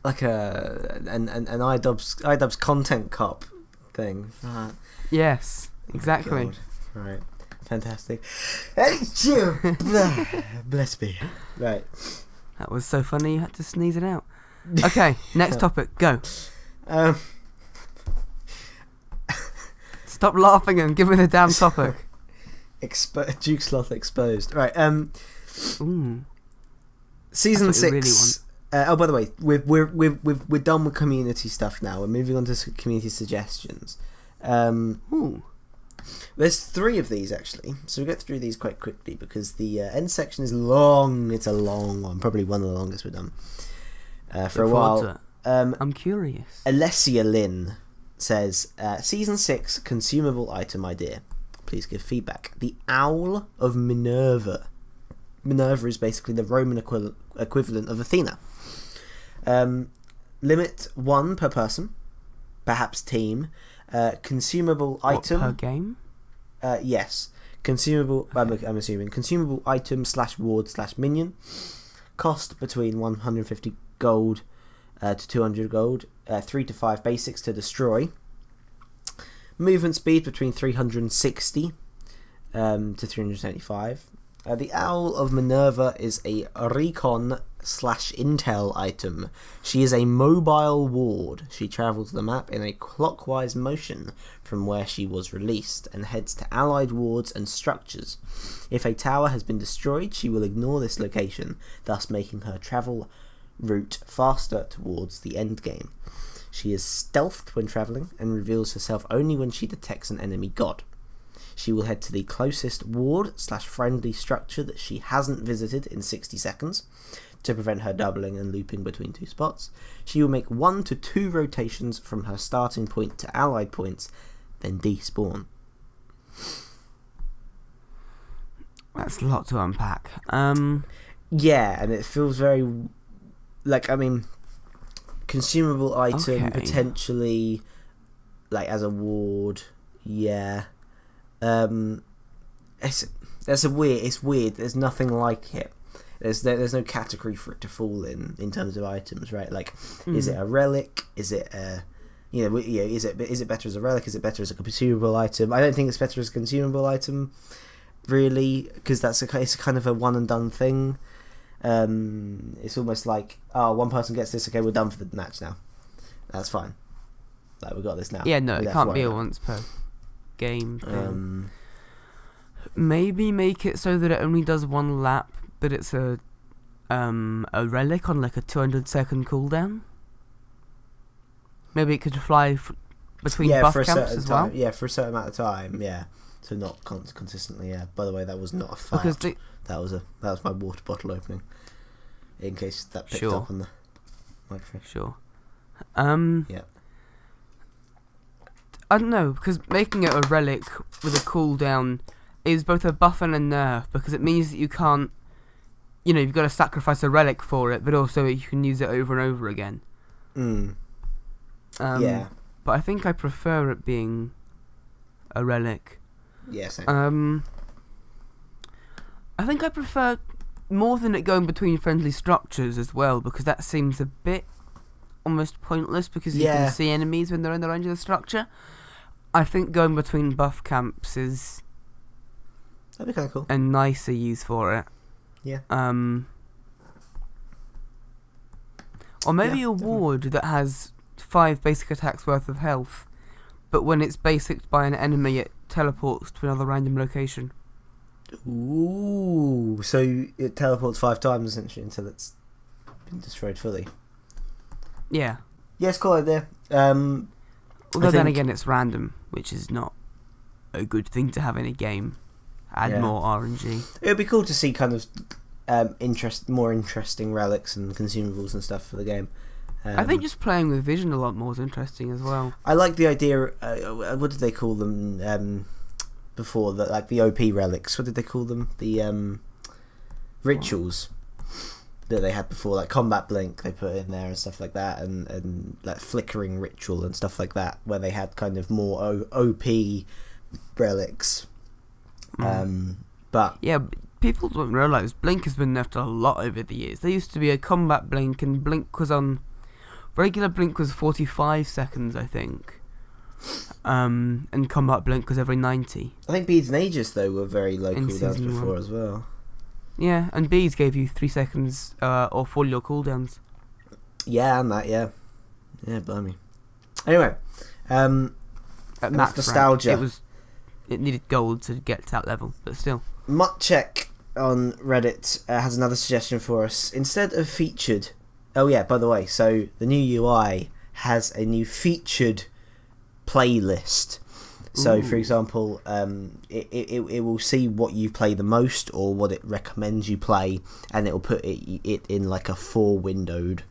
Like an iDubbbz content cop thing. Yes, exactly. God. Right. Fantastic. Bless me. Right. That was so funny you had to sneeze it out. Okay, next topic, go. Stop laughing and give me the damn topic. Dukesloth exposed. Right. Ooh. Season 6. Really by the way, we're done with community stuff now. We're moving on to community suggestions. Ooh. There's 3 of these actually, so we'll get through these quite quickly because the end section is long. It's a long one, probably one of the longest we've done. For a while. I'm curious. Alessia Lynn says, Season 6 consumable item idea. Please give feedback. The Owl of Minerva. Minerva is basically the Roman equivalent of Athena. Limit 1 per person, perhaps team. Consumable item. Per game? Yes. Consumable, okay. I'm assuming. Consumable item / ward / minion. Cost between 150 gold to 200 gold. 3 to 5 basics to destroy. Movement speed between 360 to 375. The Owl of Minerva is a recon / intel item. She is a mobile ward. She travels the map in a clockwise motion from where she was released and heads to allied wards and structures. If a tower has been destroyed, she will ignore this location, thus making her travel route faster towards the end game. She is stealthed when travelling and reveals herself only when she detects an enemy god. She will head to the closest ward / friendly structure that she hasn't visited in 60 seconds to prevent her doubling and looping between 2 spots. She will make 1 to 2 rotations from her starting point to allied points, then despawn. That's a lot to unpack. Yeah, and it feels very... consumable item, potentially, as a ward, yeah. It's weird. There's nothing like it. There's no category for it to fall in terms of items, right? Is it a relic? Is it is it better as a relic? Is it better as a consumable item? I don't think it's better as a consumable item, really, because it's kind of a one and done thing. It's almost like, one person gets this, okay, we're done for the match now. That's fine. We got this now. Yeah, no, it can't be a once per game thing. Maybe make it so that it only does 1 lap, but it's a relic on a 200-second cooldown. Maybe it could fly between buff for a camps certain as time. well? Yeah, for a certain amount of time. Yeah, so not consistently. Yeah. By the way, that was not a fart. Because that was my water bottle opening. In case that picked up on the microphone. Sure. Yeah. I don't know, because making it a relic with a cooldown is both a buff and a nerf, because it means that you can't, you've got to sacrifice a relic for it, but also you can use it over and over again. Yeah. But I think I prefer it being a relic. Yeah, same. I think I prefer more than it going between friendly structures as well, because that seems a bit almost pointless, because you can see enemies when they're in the range of the structure. I think going between buff camps is That'd be kind of cool. a nicer use for it. Yeah. Or maybe a ward that has 5 basic attacks worth of health, but when it's basicked by an enemy, it teleports to another random location. Ooh, so it teleports 5 times essentially until it's been destroyed fully. Yeah. Yes, cool idea. Although then again, it's random, which is not a good thing to have in a game. Add more RNG. It would be cool to see kind of more interesting relics and consumables and stuff for the game. I think just playing with vision a lot more is interesting as well. I like the idea. What did they call them before? Like the OP relics. What did they call them? The rituals that they had before, like combat blink. They put in there and stuff like that, and like flickering ritual and stuff like that, where they had kind of more OP relics. But yeah, people don't realise blink has been nerfed a lot over the years. There used to be a combat blink, and blink was on. Regular blink was 45 seconds, I think. And combat blink was every 90. I think beads and aegis though were very low cooldowns before as well. Yeah, and beads gave you 3 seconds or full your cooldowns. Yeah, and that, yeah, blimey. Anyway, at max nostalgia. Rank, it needed gold to get to that level, but still. Muttcheck on Reddit has another suggestion for us. Instead of featured, oh yeah, by the way, so the new UI has a new featured playlist. So, for example, it will see what you play the most or what it recommends you play, and it will put it in like a 4-windowed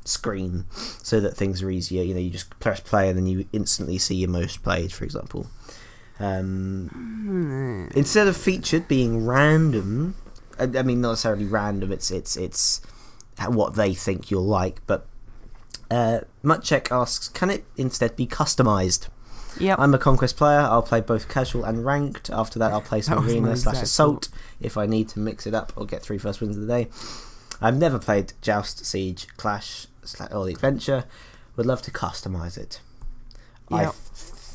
screen, so that things are easier. You just press play and then you instantly see your most played, for example. Instead of featured being random, I mean not necessarily random. It's what they think you'll like. But Muttcheck asks, can it instead be customized? Yeah, I'm a Conquest player. I'll play both casual and ranked. After that, I'll play some arena/assault if I need to mix it up or get 3 first wins of the day. I've never played Joust, Siege, Clash, or the Adventure. Would love to customize it. Yep. I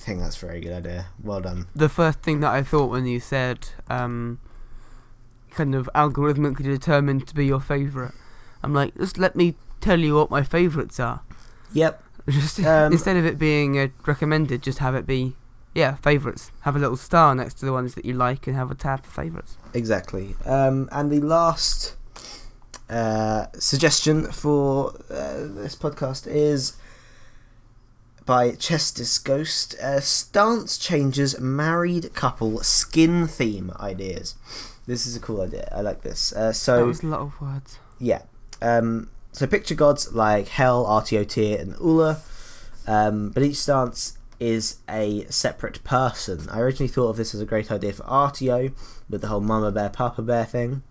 think that's a very good idea. Well done. The first thing that I thought when you said kind of algorithmically determined to be your favourite, I'm like, just let me tell you what my favourites are. Yep. Just instead of it being recommended, just have it be favourites. Have a little star next to the ones that you like, and have a tab for favourites. Exactly. And the last suggestion for this podcast is by Chestis Ghost. Stance changes married couple skin theme ideas. This is a cool idea. I like this. So that was a lot of words. Yeah. So picture gods like Hel, RTO, Tyr, and Ula, but each stance is a separate person. I originally thought of this as a great idea for RTO, with the whole Mama Bear, Papa Bear thing.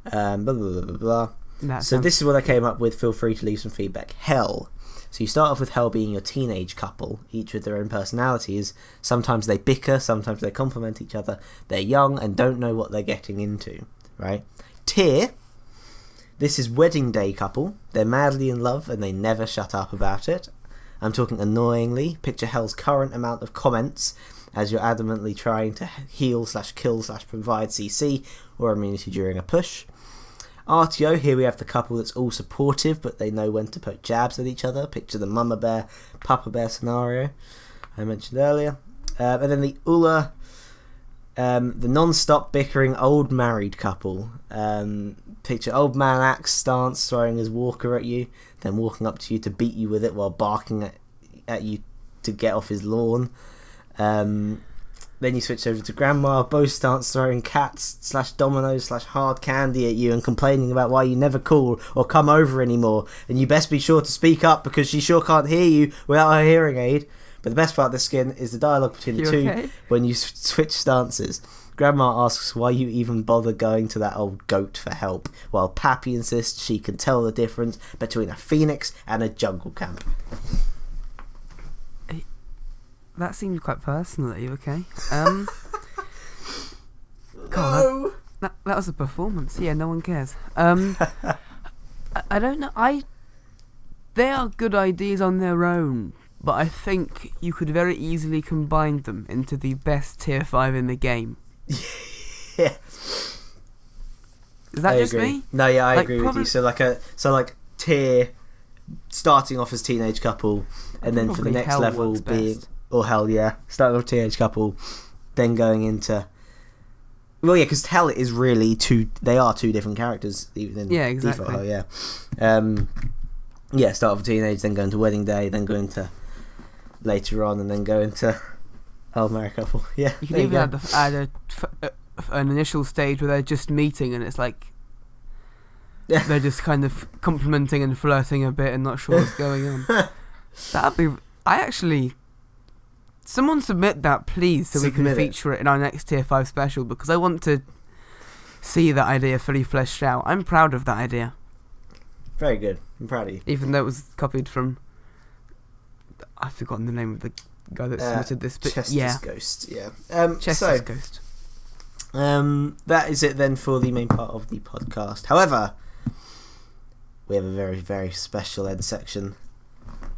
Blah, blah, blah, blah, blah. So this is what I came up with. Feel free to leave some feedback. Hel. So you start off with Hel being your teenage couple, each with their own personalities. Sometimes they bicker, sometimes they complement each other. They're young and don't know what they're getting into, right? Tyr. This is wedding day couple. They're madly in love and they never shut up about it. I'm talking annoyingly. Picture Hel's current amount of comments as you're adamantly trying to heal/kill/provide CC or immunity during a push. RTO, here we have the couple that's all supportive but they know when to put jabs at each other. Picture the Mama Bear, Papa Bear scenario I mentioned earlier. And then the Ula, the non-stop bickering old married couple. Picture old man axe stance, throwing his walker at you, then walking up to you to beat you with it while barking at at you to get off his lawn. Then you switch over to Grandma. Both starts throwing cats / dominoes / hard candy at you and complaining about why you never call or come over anymore. And you best be sure to speak up because she sure can't hear you without her hearing aid. But the best part of this skin is the dialogue between the two okay? when you switch stances. Grandma asks why you even bother going to that old goat for help, while Pappy insists she can tell the difference between a phoenix and a jungle camp. That seemed quite personal. Are you okay? No! That was a performance. Yeah, no one cares. I don't know. They are good ideas on their own, but I think you could very easily combine them into the best tier 5 in the game. Yeah. Is that just agree. me? No, yeah, I agree with you. So like tier starting off as teenage couple, and then for the next level being hell, yeah, starting off teenage couple, then going into because hell is really they are two different characters even in default hell, start off with teenage, then go into wedding day, then go into later on, and then go into married couple. Yeah, you can even add an initial stage where they're just meeting and it's like they're just kind of complimenting and flirting a bit and not sure what's going on. That'd be someone submit that, please, so we can feature it in our next tier 5 special, because I want to see that idea fully fleshed out. I'm proud of that idea. Very good. I'm proud of you. Even though it was copied from, I've forgotten the name of the guy that submitted this, but Chester's Ghost. Yeah. Chester's Ghost. That is it then for the main part of the podcast. However, we have a very, very special end section.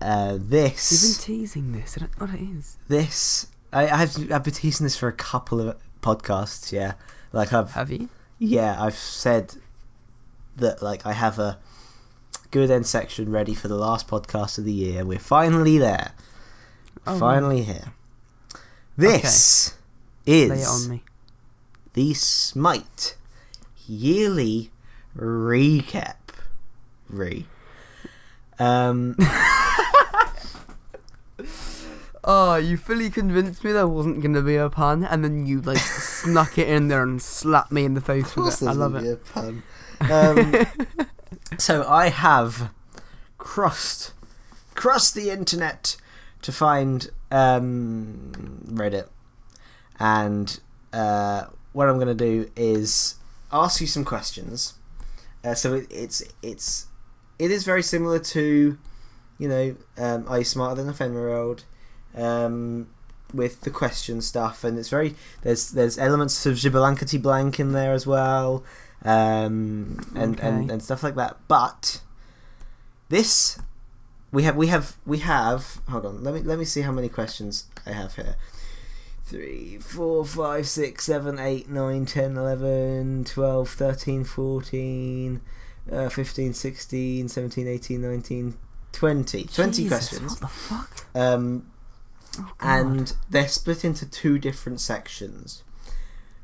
You've been teasing this. I don't know what it is. I've been teasing this for a couple of podcasts. Yeah, have you? Yeah, I've said that I have a good end section ready for the last podcast of the year. We're finally there. Finally here. This is lay it on me. The SMITE yearly recap. Oh, you fully convinced me there wasn't going to be a pun, and then you snuck it in there and slapped me in the face with it. I love it. Of course there's a pun. So I have crossed the internet to find Reddit, and what I'm going to do is ask you some questions. So it is very similar to, are you smarter than a 10-year-old? With the question stuff, and it's very there's elements of Jibalankety Blank in there as well, and stuff like that. But this we have. Hold on, let me see how many questions I have here. 3, 4, 5, 6, 7, 8, 9, 10, 11, 12, 13, 14, 15, 16, 17, 18, 19, 20. 20 Jesus, questions. What the fuck? And they're split into 2 different sections.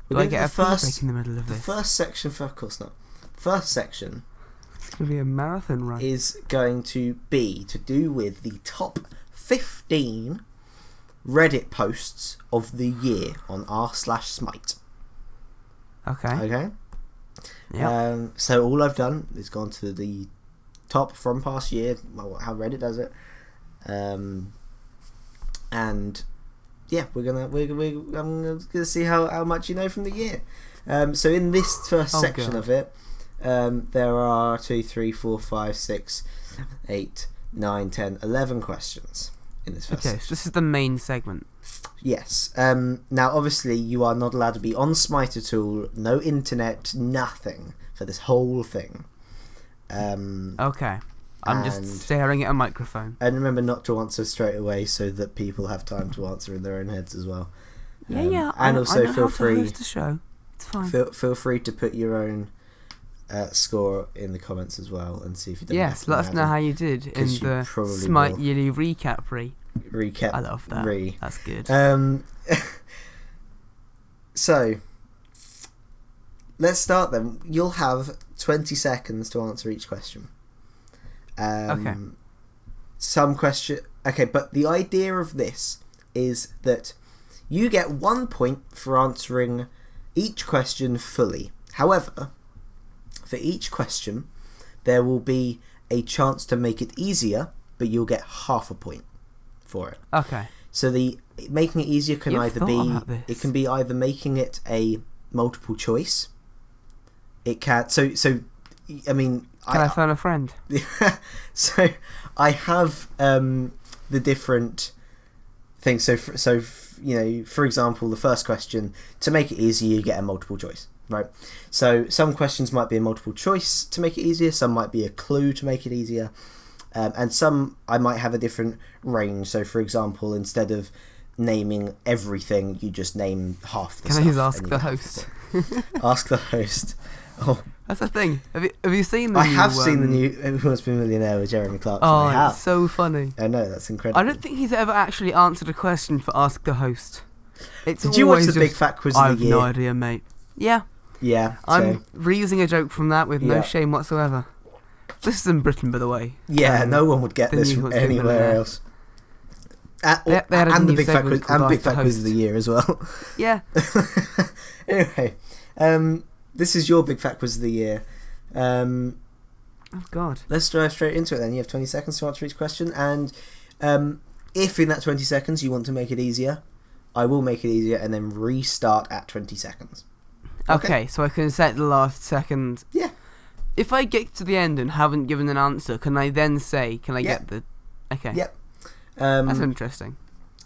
Do I get a break in the middle of this? The first section, of course not. First section. It's going to be a marathon run. Is going to be to do with the top 15 Reddit posts of the year on r/smite. Okay. Yeah. So all I've done is gone to the top from past year, how Reddit does it, and yeah, I'm gonna see how much you know from the year. So in this first section of it, there are 2, 3, 4, 5, 6, 7, 8, 9, 10, 11 questions in this first. Okay, so this is the main segment. Yes. Now, obviously, you are not allowed to be on Smite at all. No internet, nothing for this whole thing. Okay. I'm just staring at a microphone. And remember not to answer straight away so that people have time to answer in their own heads as well. Yeah. And also feel free to host the show. It's fine. Feel free to put your own score in the comments as well and see if you don't. Yes, let us know how you did in the SMITE yearly recap. Recap. I love that. That's good. So let's start then. You'll have 20 seconds to answer each question. Okay. Some question. Okay, but the idea of this is that you get 1 point for answering each question fully. However, for each question, there will be a chance to make it easier, but you'll get half a point for it. Okay. So the making it easier can You've either thought be about this. it can be either making it a multiple choice. It can I mean, Can I phone a friend? so I have the different things. For example, the first question, to make it easier, you get a multiple choice, right? So some questions might be a multiple choice to make it easier. Some might be a clue to make it easier. And some I might have a different range. So, for example, instead of naming everything, you just name half the stuff. Can I use ask the host? Ask the host. Oh, that's the thing. Have you seen the I new... have seen the new Who Wants to Be a Millionaire with Jeremy Clarkson. Oh, I have. it's so funny. I know, that's incredible. I don't think he's ever actually answered a question for Ask the Host. Did you watch the Big Fat Quiz of the Year? I have no idea, mate. Yeah. Yeah. I'm reusing a joke from that with no shame whatsoever. This is in Britain, by the way. Yeah, no one would get this from anywhere else. And the Big Fat Quiz and Big Fat Quiz of the Year as well. Yeah. Anyway, this is your Big Fat Quiz of the Year. Oh God. Let's dive straight into it then. You have 20 seconds to answer each question, and if in that 20 seconds you want to make it easier, I will make it easier and then restart at 20 seconds. Okay, so I can set the last second. Yeah. If I get to the end and haven't given an answer, can I then say, can I get the... Okay. Yep. That's interesting.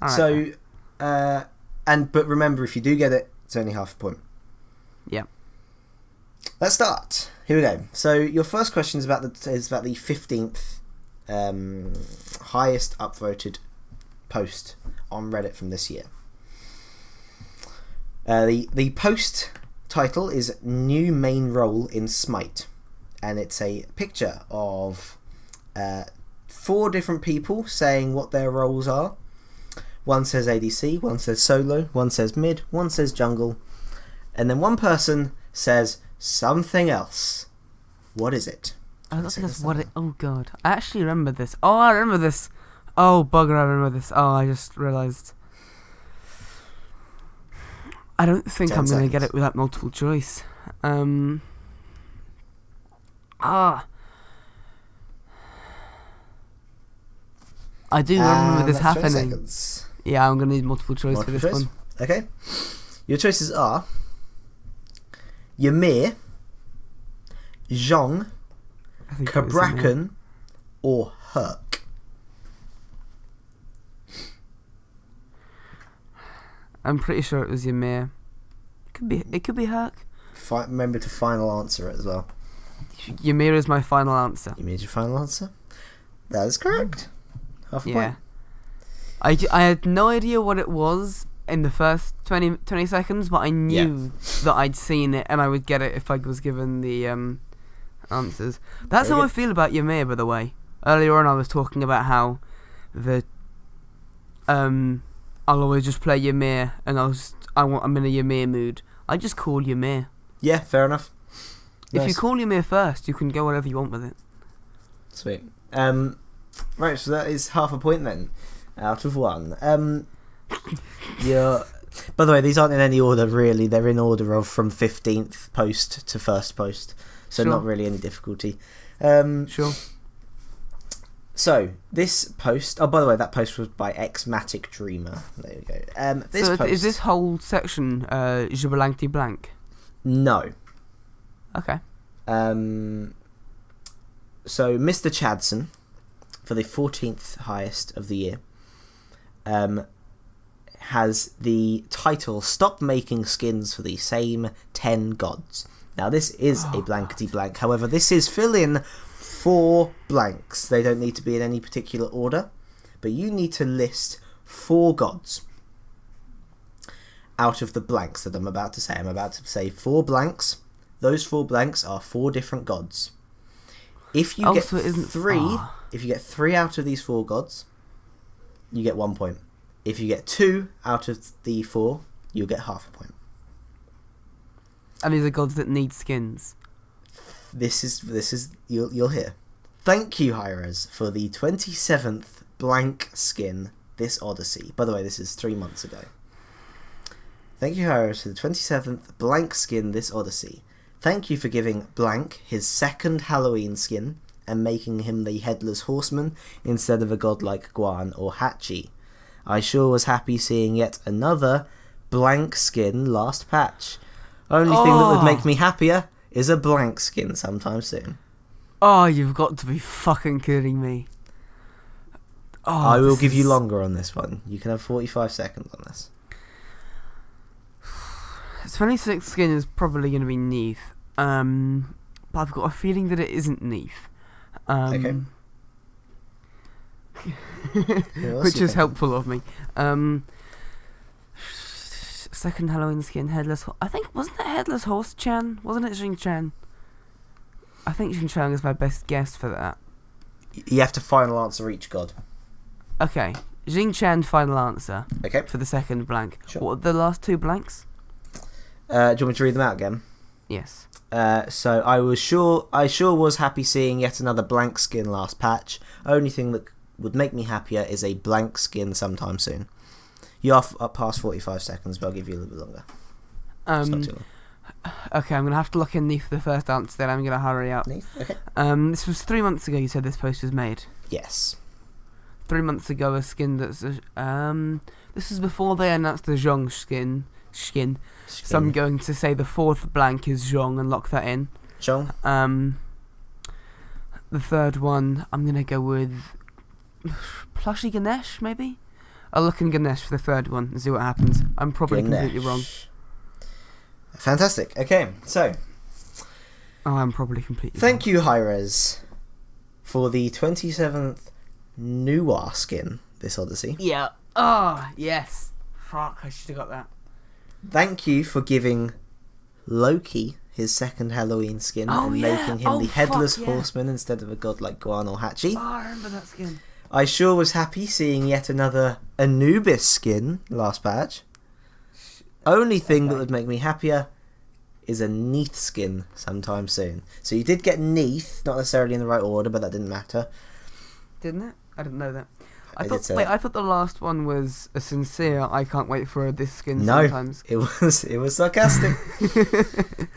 All right, so, but remember, if you do get it, it's only half a point. Yeah. Let's start. Here we go. So your first question is about the 15th highest upvoted post on Reddit from this year. The post title is New Main Role in SMITE, and it's a picture of 4 different people saying what their roles are. One says ADC, one says solo, one says mid, one says jungle, and then one person says something else. What is it? I don't think that's what it... Oh God. I actually remember this. Oh, I remember this. Oh, bugger, I remember this. Oh, I just realised. I don't think I'm going to get it without multiple choice. I do remember this happening. Seconds. Yeah, I'm going to need multiple choice for this one. Okay. Your choices are Ymir, Zhong, Cabrakan, or Herc. I'm pretty sure it was Ymir. It could be Herc. Remember to final answer it as well. Ymir is my final answer. Ymir's your final answer? That is correct. Half a point. I had no idea what it was in the first 20 seconds, but I knew that I'd seen it and I would get it if I was given the answers. That's how I feel about Ymir, by the way. Earlier on I was talking about how I'll always just play Ymir and I'm in a Ymir mood. I just call Ymir. Yeah, fair enough. If you call Ymir first, you can go whatever you want with it. Sweet. Right, so that is half a point then, out of 1. By the way, these aren't in any order really. They're in order of from 15th post to first post, so not really any difficulty. Sure. So this post. Oh, by the way, that post was by Xmatic Dreamer. There we go. Is this whole section Je Blankety Blank? No. Okay. So Mr. Chadson, for the 14th highest of the year, has the title "Stop Making Skins for the Same 10 Gods." Now this is a blankety blank. However, this is fill in 4 blanks. They don't need to be in any particular order, but you need to list 4 gods out of the blanks that I'm about to say. I'm about to say 4 blanks. Those 4 blanks are 4 different gods. If you get 3, if you get 3 out of these 4 gods, you get 1 point. If you get 2 out of the 4, you'll get half a point. And these are gods that need skins. This is you'll hear. Thank you, Hi-Rez, for the 27th blank skin this Odyssey. By the way, this is 3 months ago. Thank you, Harris, for the 27th blank skin this Odyssey. Thank you for giving blank his second Halloween skin and making him the Headless Horseman instead of a god like Guan or Hachi. I sure was happy seeing yet another blank skin last patch. Only thing that would make me happier is a blank skin sometime soon. Oh, you've got to be fucking kidding me. Oh, I will give you longer on this one. You can have 45 seconds on this. 26th skin is probably going to be Neath. But I've got a feeling that it isn't Neath. Okay. Which is helpful of me. Second Halloween skin, Headless... I think, wasn't it Headless Horse Chan? Wasn't it Xing Chan? I think Xing Chan is my best guess for that. You have to final answer each god. Okay. Xing Chan, final answer. Okay. For the second blank. Sure. What are the last two blanks? Do you want me to read them out again? Yes. So I sure was happy seeing yet another blank skin last patch. Only thing that would make me happier is a blank skin sometime soon. You are up past 45 seconds, but I'll give you a little bit longer. It's not too long. Okay, I'm going to have to lock in Neath for the first answer, then I'm going to hurry up. Neath? Okay. This was 3 months ago you said this post was made. Yes. 3 months ago, a skin that's... this is before they announced the Zhong skin. So I'm going to say the fourth blank is Zhong and lock that in. Zhong? The third one, I'm going to go with... Plushy Ganesh, maybe? I'll look in Ganesh for the third one and see what happens. I'm probably completely wrong. Fantastic. Okay, so... Oh, I'm probably completely Thank you, Hi-Rez, for the 27th Noir skin this Odyssey. Yeah. Oh, yes. Fuck, I should have got that. Thank you for giving Loki his second Halloween skin and making him the Headless Horseman instead of a god like Guan or Hachi. Oh, I remember that skin. I sure was happy seeing yet another Anubis skin last patch. Only thing that would make me happier is a Neath skin sometime soon. So you did get Neath, not necessarily in the right order, but that didn't matter. Didn't it? I didn't know that. I thought the last one was a sincere. I can't wait for this skin. Sometimes. It was sarcastic.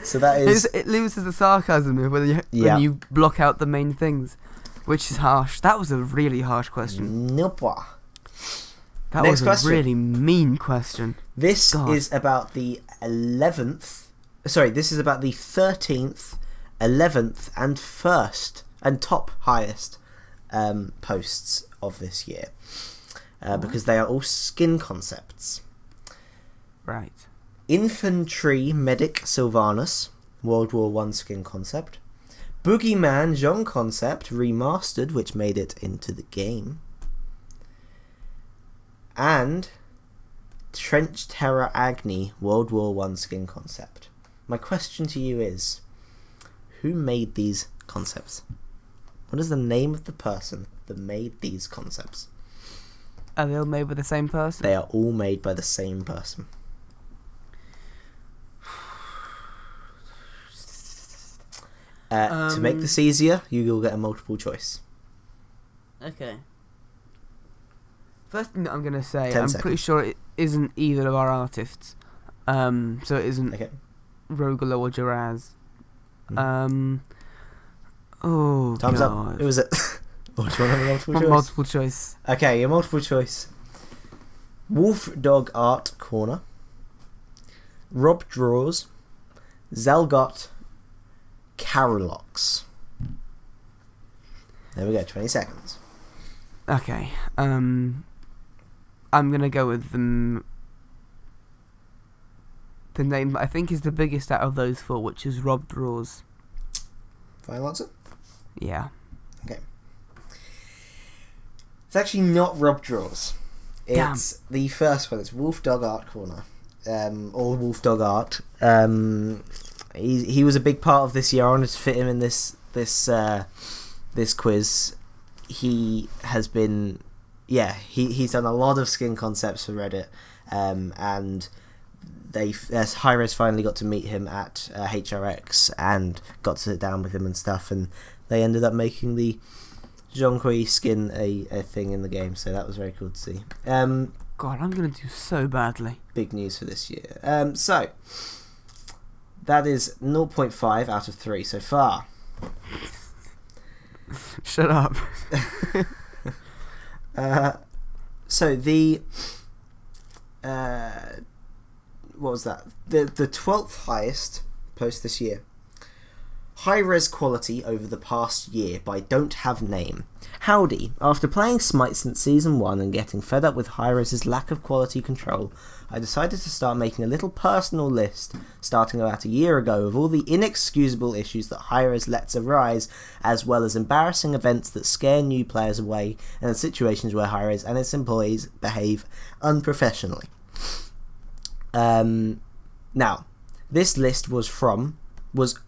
So that is. It loses the sarcasm when you block out the main things, which is harsh. That was a really harsh question. Nope. That was a really mean question. This is about the 11th. Sorry, this is about the 13th, 11th, and 1st and top highest posts of this year, because they are all skin concepts. Right. Infantry Medic Sylvanus, World War I skin concept. Boogeyman Zhong concept remastered, which made it into the game. And Trench Terror Agni, World War I skin concept. My question to you is, who made these concepts? What is the name of the person that made these concepts? Are they all made by the same person? They are all made by the same person. To make this easier, you will get a multiple choice. Okay. First thing that I'm going to say, 10 I'm seconds. pretty sure it isn't either of our artists. So it isn't Rogalo or Jaraz. Oh, Time's God. up. Who was it? Or do you want to have a multiple choice? Multiple choice. Okay, your multiple choice. Wolf Dog Art Corner. Rob Draws. Zelgot. Carolox. There we go, 20 seconds. Okay. I'm going to go with the name I think is the biggest out of those four, which is Rob Draws. Final answer? Yeah. Okay. It's actually not Rob Draws. It's the first one. It's Wolf Dog Art Corner. Or Wolf Dog Art. He was a big part of this year. I wanted to fit him in this quiz. He has been... Yeah, he's done a lot of skin concepts for Reddit. And Hi-Res finally got to meet him at HRX and got to sit down with him and stuff, and they ended up making the Zhonghui skin a thing in the game, so that was very cool to see. God, I'm going to do so badly. Big news for this year. So, that is 0.5 out of 3 so far. Shut up. So the what was that? The 12th highest post this year. High res quality over the past year by Don't Have Name. Howdy, after playing Smite since Season 1 and getting fed up with high res's lack of quality control, I decided to start making a little personal list starting about a year ago of all the inexcusable issues that high res lets arise, as well as embarrassing events that scare new players away and the situations where high res and its employees behave unprofessionally. Now, this list was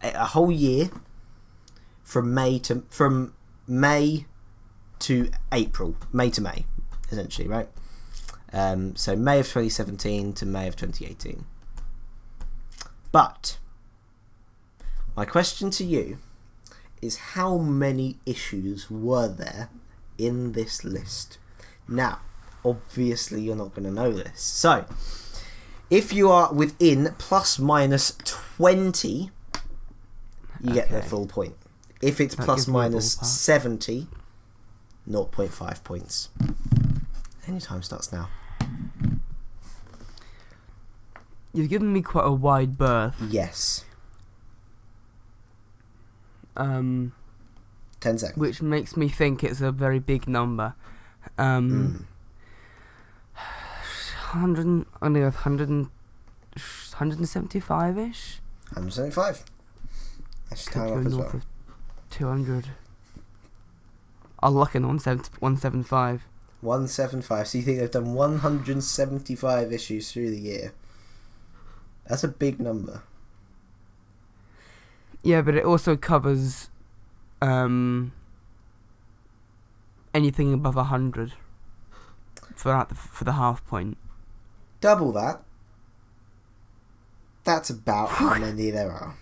a whole year from May to April, May to May, essentially, right? So May of 2017 to May of 2018. But my question to you is, how many issues were there in this list? Now, obviously you're not going to know this. So, if you are within plus minus 20, you get the full point. If it's plus minus 70, 0.5 points. Any time starts now. You've given me quite a wide berth. Yes. 10 seconds. Which makes me think it's a very big number. 175-ish? 175. That's Could time go up as north well. of 200. I'll lock in 175. 175. So you think they've done 175 issues through the year? That's a big number. Yeah, but it also covers anything above 100 for the half point. Double that. That's about how many there are.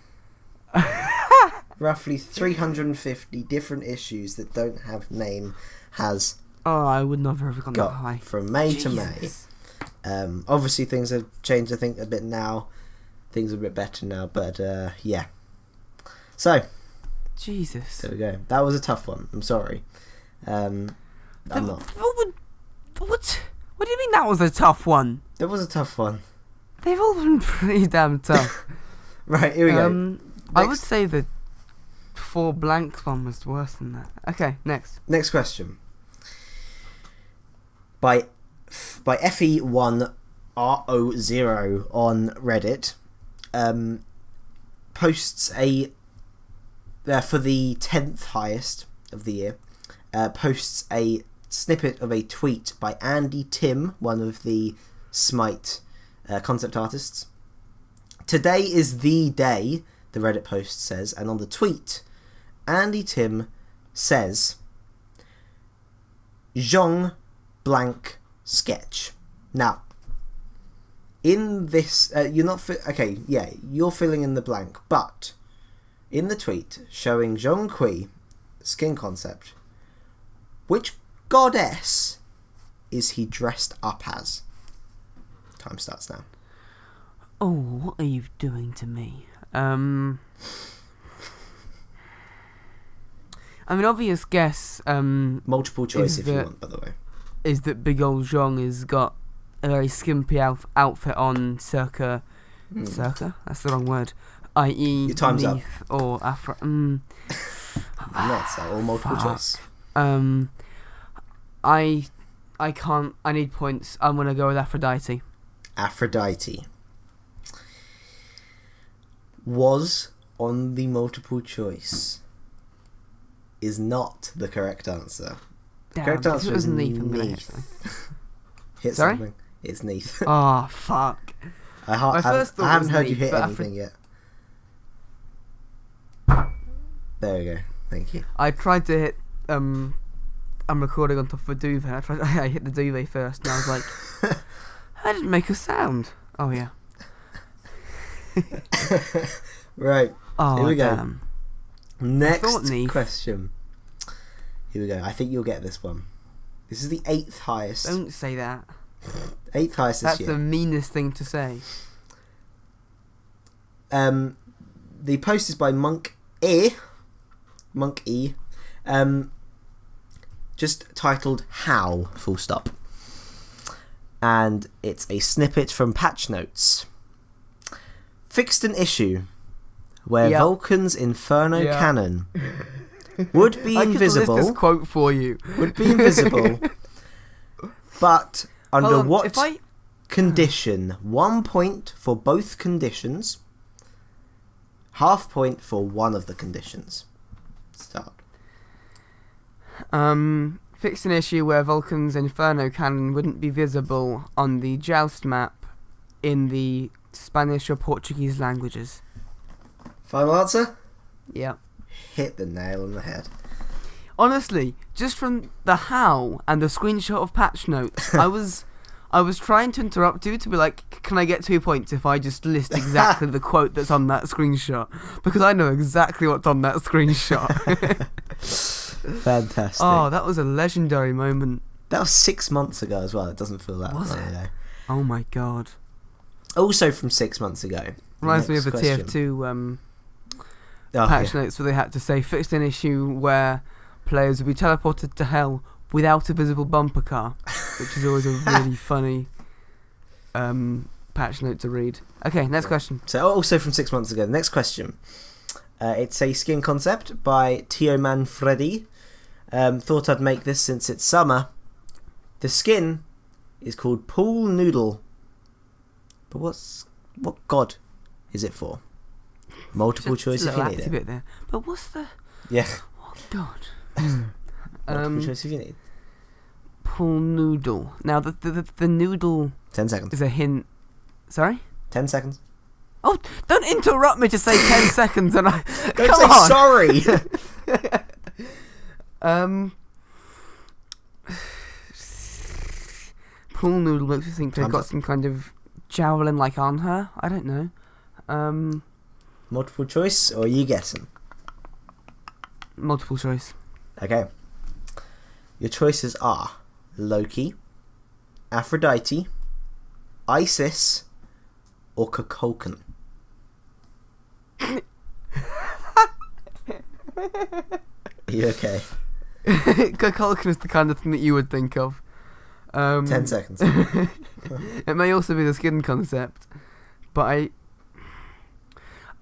Roughly 350 different issues that Don't Have Name has I would not have gone that got high. from May to May. Obviously things have changed, I think, a bit now. Things are a bit better now, but yeah. So, Jesus. there we go. That was a tough one. I'm sorry. I'm not. What do you mean that was a tough one? That was a tough one. They've all been pretty damn tough. Right, here we go. I would say the 4 blanks one was worse than that. Okay, next. Next question. By FE1RO0 on Reddit, posts a for the 10th highest of the year, posts a snippet of a tweet by Andy Tim, one of the SMITE concept artists. Today is the day, the Reddit post says, and on the tweet, Andy Tim says, Zhong blank sketch. Now, in this, you're not you're filling in the blank, but in the tweet showing Zhonghui skin concept, which goddess is he dressed up as? Time starts now. Oh, what are you doing to me? I mean, obvious guess. Multiple choice if you want, by the way. Is that big old Zhong has got a very skimpy outfit on, circa? That's the wrong word. I.e., your time's up. Or Afro. Not so, or multiple choice. I can't. I need points. I'm gonna go with Aphrodite. Aphrodite was on the multiple choice. Is not the correct answer. Damn, correct answer is Neath. Hit Sorry? something. It's Neath. Oh, fuck. I haven't heard you hit anything yet. There we go. Thank you. I tried to hit. I'm recording on top of a duvet. I hit the duvet first, and I was like, I didn't make a sound. Oh yeah. Right. Oh, here we damn. go. Next question. Here we go. I think you'll get this one. This is the 8th highest. Don't say that. 8th highest this year. That's the meanest thing to say. The post is by Monk E. Just titled "How?" full stop. And it's a snippet from patch notes. Fixed an issue where Vulcan's Inferno cannon would be invisible. I can list this quote for you. Would be invisible, but under what condition? 1 point for both conditions. Half point for one of the conditions. Start. Fixed an issue where Vulcan's Inferno cannon wouldn't be visible on the Joust map in the Spanish or Portuguese languages. Final answer? Yeah. Hit the nail on the head. Honestly, just from the how and the screenshot of patch notes, I was trying to interrupt you to be like, can I get 2 points if I just list exactly the quote that's on that screenshot? Because I know exactly what's on that screenshot. Fantastic. Oh, that was a legendary moment. That was 6 months ago as well. It doesn't feel that long ago. Oh my god. Also from 6 months ago. Reminds me of the TF2 patch notes where they had to say fixed an issue where players would be teleported to hell without a visible bumper car, which is always a really funny patch note to read. Okay, next question. So also from 6 months ago. The next question. It's a skin concept by Tio Manfredi. Thought I'd make this since it's summer. The skin is called Pool Noodle. But what god is it for? Multiple choice if you need it. Bit there. But what's the... Yeah. What god? Multiple choice if you need. Pool Noodle. Now, the noodle... 10 seconds. Is a hint... Sorry? 10 seconds. Oh, don't interrupt me to say 10 seconds and I... Don't say sorry! Pool Noodle makes me think they've got some kind of javelin like on her. I don't know. Multiple choice, or are you guessing? Multiple choice. Okay. Your choices are Loki, Aphrodite, Isis, or Kukulkan. Are you okay? Kukulkan is the kind of thing that you would think of. 10 seconds. It may also be the skin concept, but I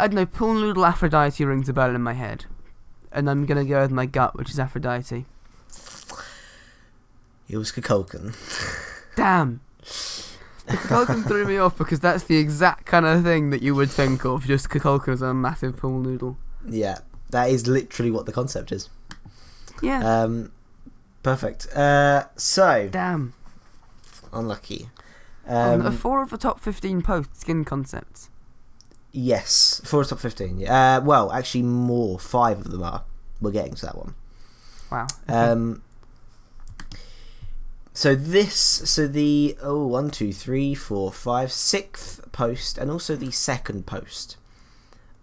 don't know. Pool Noodle Aphrodite rings a bell in my head, and I'm gonna go with my gut, which is Aphrodite. It was Kukulkan. Damn. Kukulkan threw me off because that's the exact kind of thing that you would think of, just Kukulkan as a massive pool noodle. Yeah, that is literally what the concept is. Yeah. Perfect. So. Damn. Unlucky. 4 of the top 15 post skin concepts. Yes, 4 of the top 15. Yeah. Well, actually more. 5 of them are. We're getting to that one. Wow. Okay. So the 1, 2, 3, 4, 5, 6th post and also the second post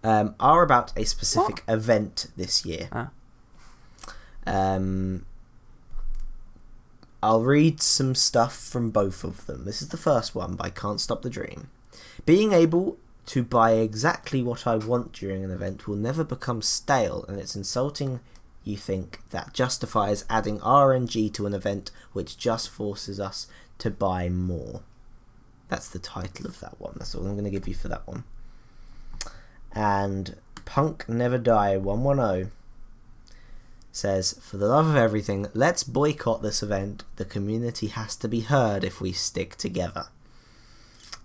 are about a specific event this year. I'll read some stuff from both of them. This is the first one by Can't Stop the Dream. Being able to buy exactly what I want during an event will never become stale, and it's insulting you think that justifies adding RNG to an event which just forces us to buy more. That's the title of that one. That's all I'm going to give you for that one. And Punk Never Die 110 says, for the love of everything, let's boycott this event. The community has to be heard if we stick together.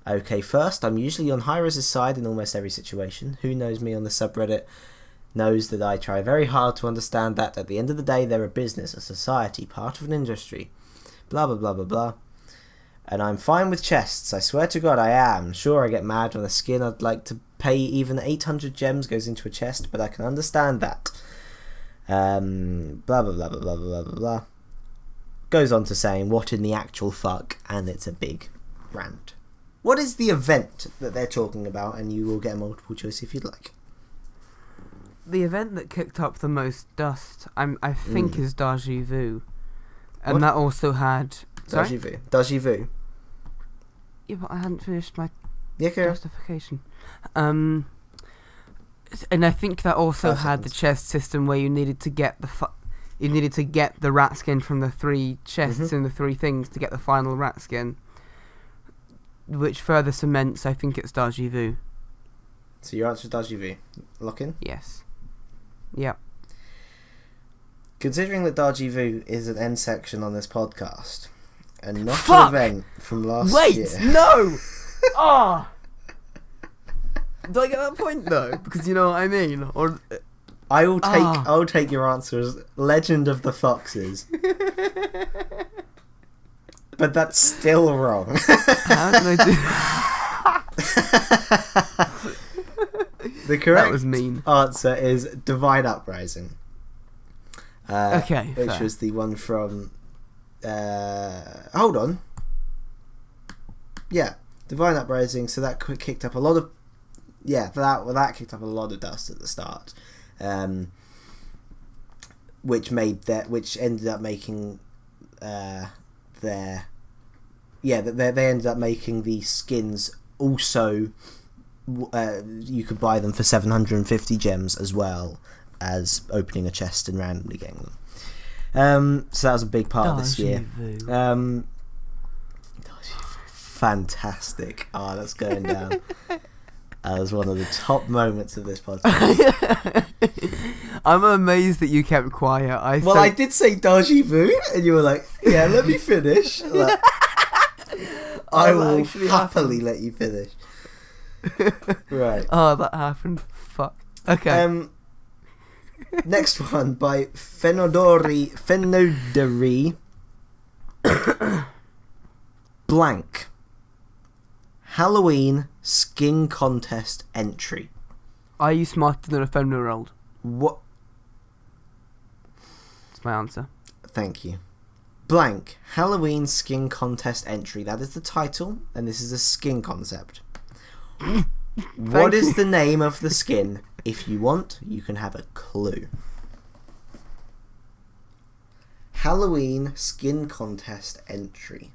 Okay, first, I'm usually on Hyra's side in almost every situation. Who knows me on the subreddit knows that I try very hard to understand that at the end of the day they're a business, a society, part of an industry, blah blah blah blah blah. And I'm fine with chests, I swear to God I am. Sure, I get mad when a skin I'd like to pay even 800 gems goes into a chest, but I can understand that. Blah blah blah blah blah blah blah blah. Goes on to saying what in the actual fuck, and it's a big rant. What is the event that they're talking about? And you will get a multiple choice if you'd like. the event that kicked up the most dust, I think, is Deja Vu. And What? that also had... Sorry? Deja Vu. Yeah, but I hadn't finished my Yeah, okay. justification. And I think that also had the chest system where you needed to get the rat skin from the 3 chests and the 3 things to get the final rat skin, which further cements, I think it's Deja Vu. So your answer is Deja Vu. Lock in? Yes. Yep. Considering that Deja Vu is an end section on this podcast, and not Fuck! an event from last year. Wait! No! Oh! Do I get that point though? Because you know what I mean? Or I'll take your answer as Legend of the Foxes. But that's still wrong. How did I do? The correct That was mean. answer is Divine Uprising. Okay, which fair. was the one from. Hold on. Yeah, Divine Uprising. So that kicked up a lot of. Yeah, that kicked up a lot of dust at the start, which ended up making they ended up making the skins also. You could buy them for 750 gems as well as opening a chest and randomly getting them. So that was a big part of this year. Fantastic. Oh, that's going down. That was one of the top moments of this podcast. I'm amazed that you kept quiet. I did say Deja Vu, and you were like, "Yeah, let me finish." Like, I will happily let you finish. Right. Oh, that happened. Fuck. Okay. Next one by Fenodori blank. Halloween skin contest entry. Are you smarter than a 7-year-old? What? That's my answer. Thank you. Blank. Halloween skin contest entry. That is the title, and this is a skin concept. What is the name of the skin? If you want, you can have a clue. Halloween skin contest entry.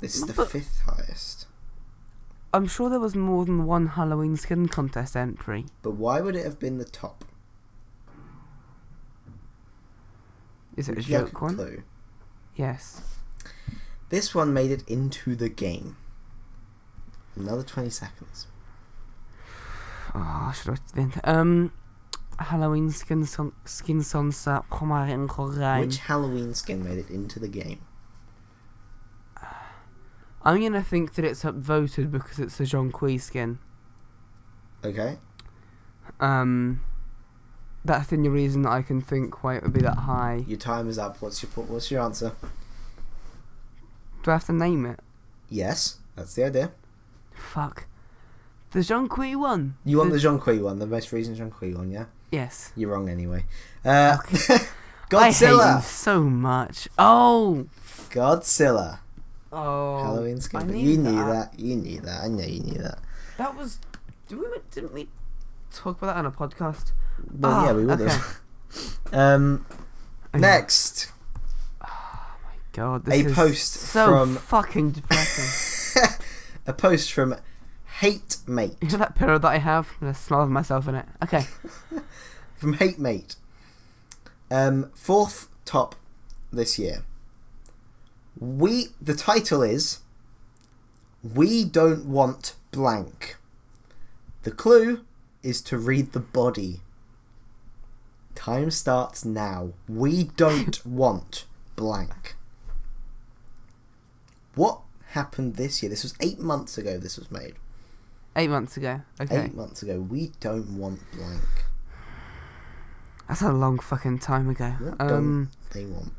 This is the 5th highest. I'm sure there was more than one Halloween skin contest entry. But why would it have been the top? Is it a Would you like joke one? clue? Yes. This one made it into the game. Another 20 seconds. Oh, should I think? Halloween skin sunset. Which Halloween skin made it into the game? I'm gonna think that it's upvoted because it's a Jonquil skin. Okay. That's the only reason that I can think why it would be that high. Your time is up. What's your answer? Do I have to name it? Yes, that's the idea. Fuck. The Jonquil one. You want the Jonquil one, the most recent Jonquil one, yeah? Yes. You're wrong anyway. Okay. Godzilla. I hate you so much. Oh. Godzilla. Oh. Halloween skin. I But knew you knew that. that. You knew that. I know you knew that. That was. Didn't we talk about that on a podcast? Well, yeah, we would have. Next. Oh my god. A This post is so from fucking depressing. a post from Hate Mate. You know that pillow that I have? I'm gonna smell myself in it. Okay. From Hate Mate. 4th top this year. The title is We Don't Want Blank. The clue is to read the body. Time starts now. We don't want blank. What happened this year? This was 8 months ago this was made. 8 months ago. Okay. 8 months ago. We don't want blank. That's a long fucking time ago. What don't they want?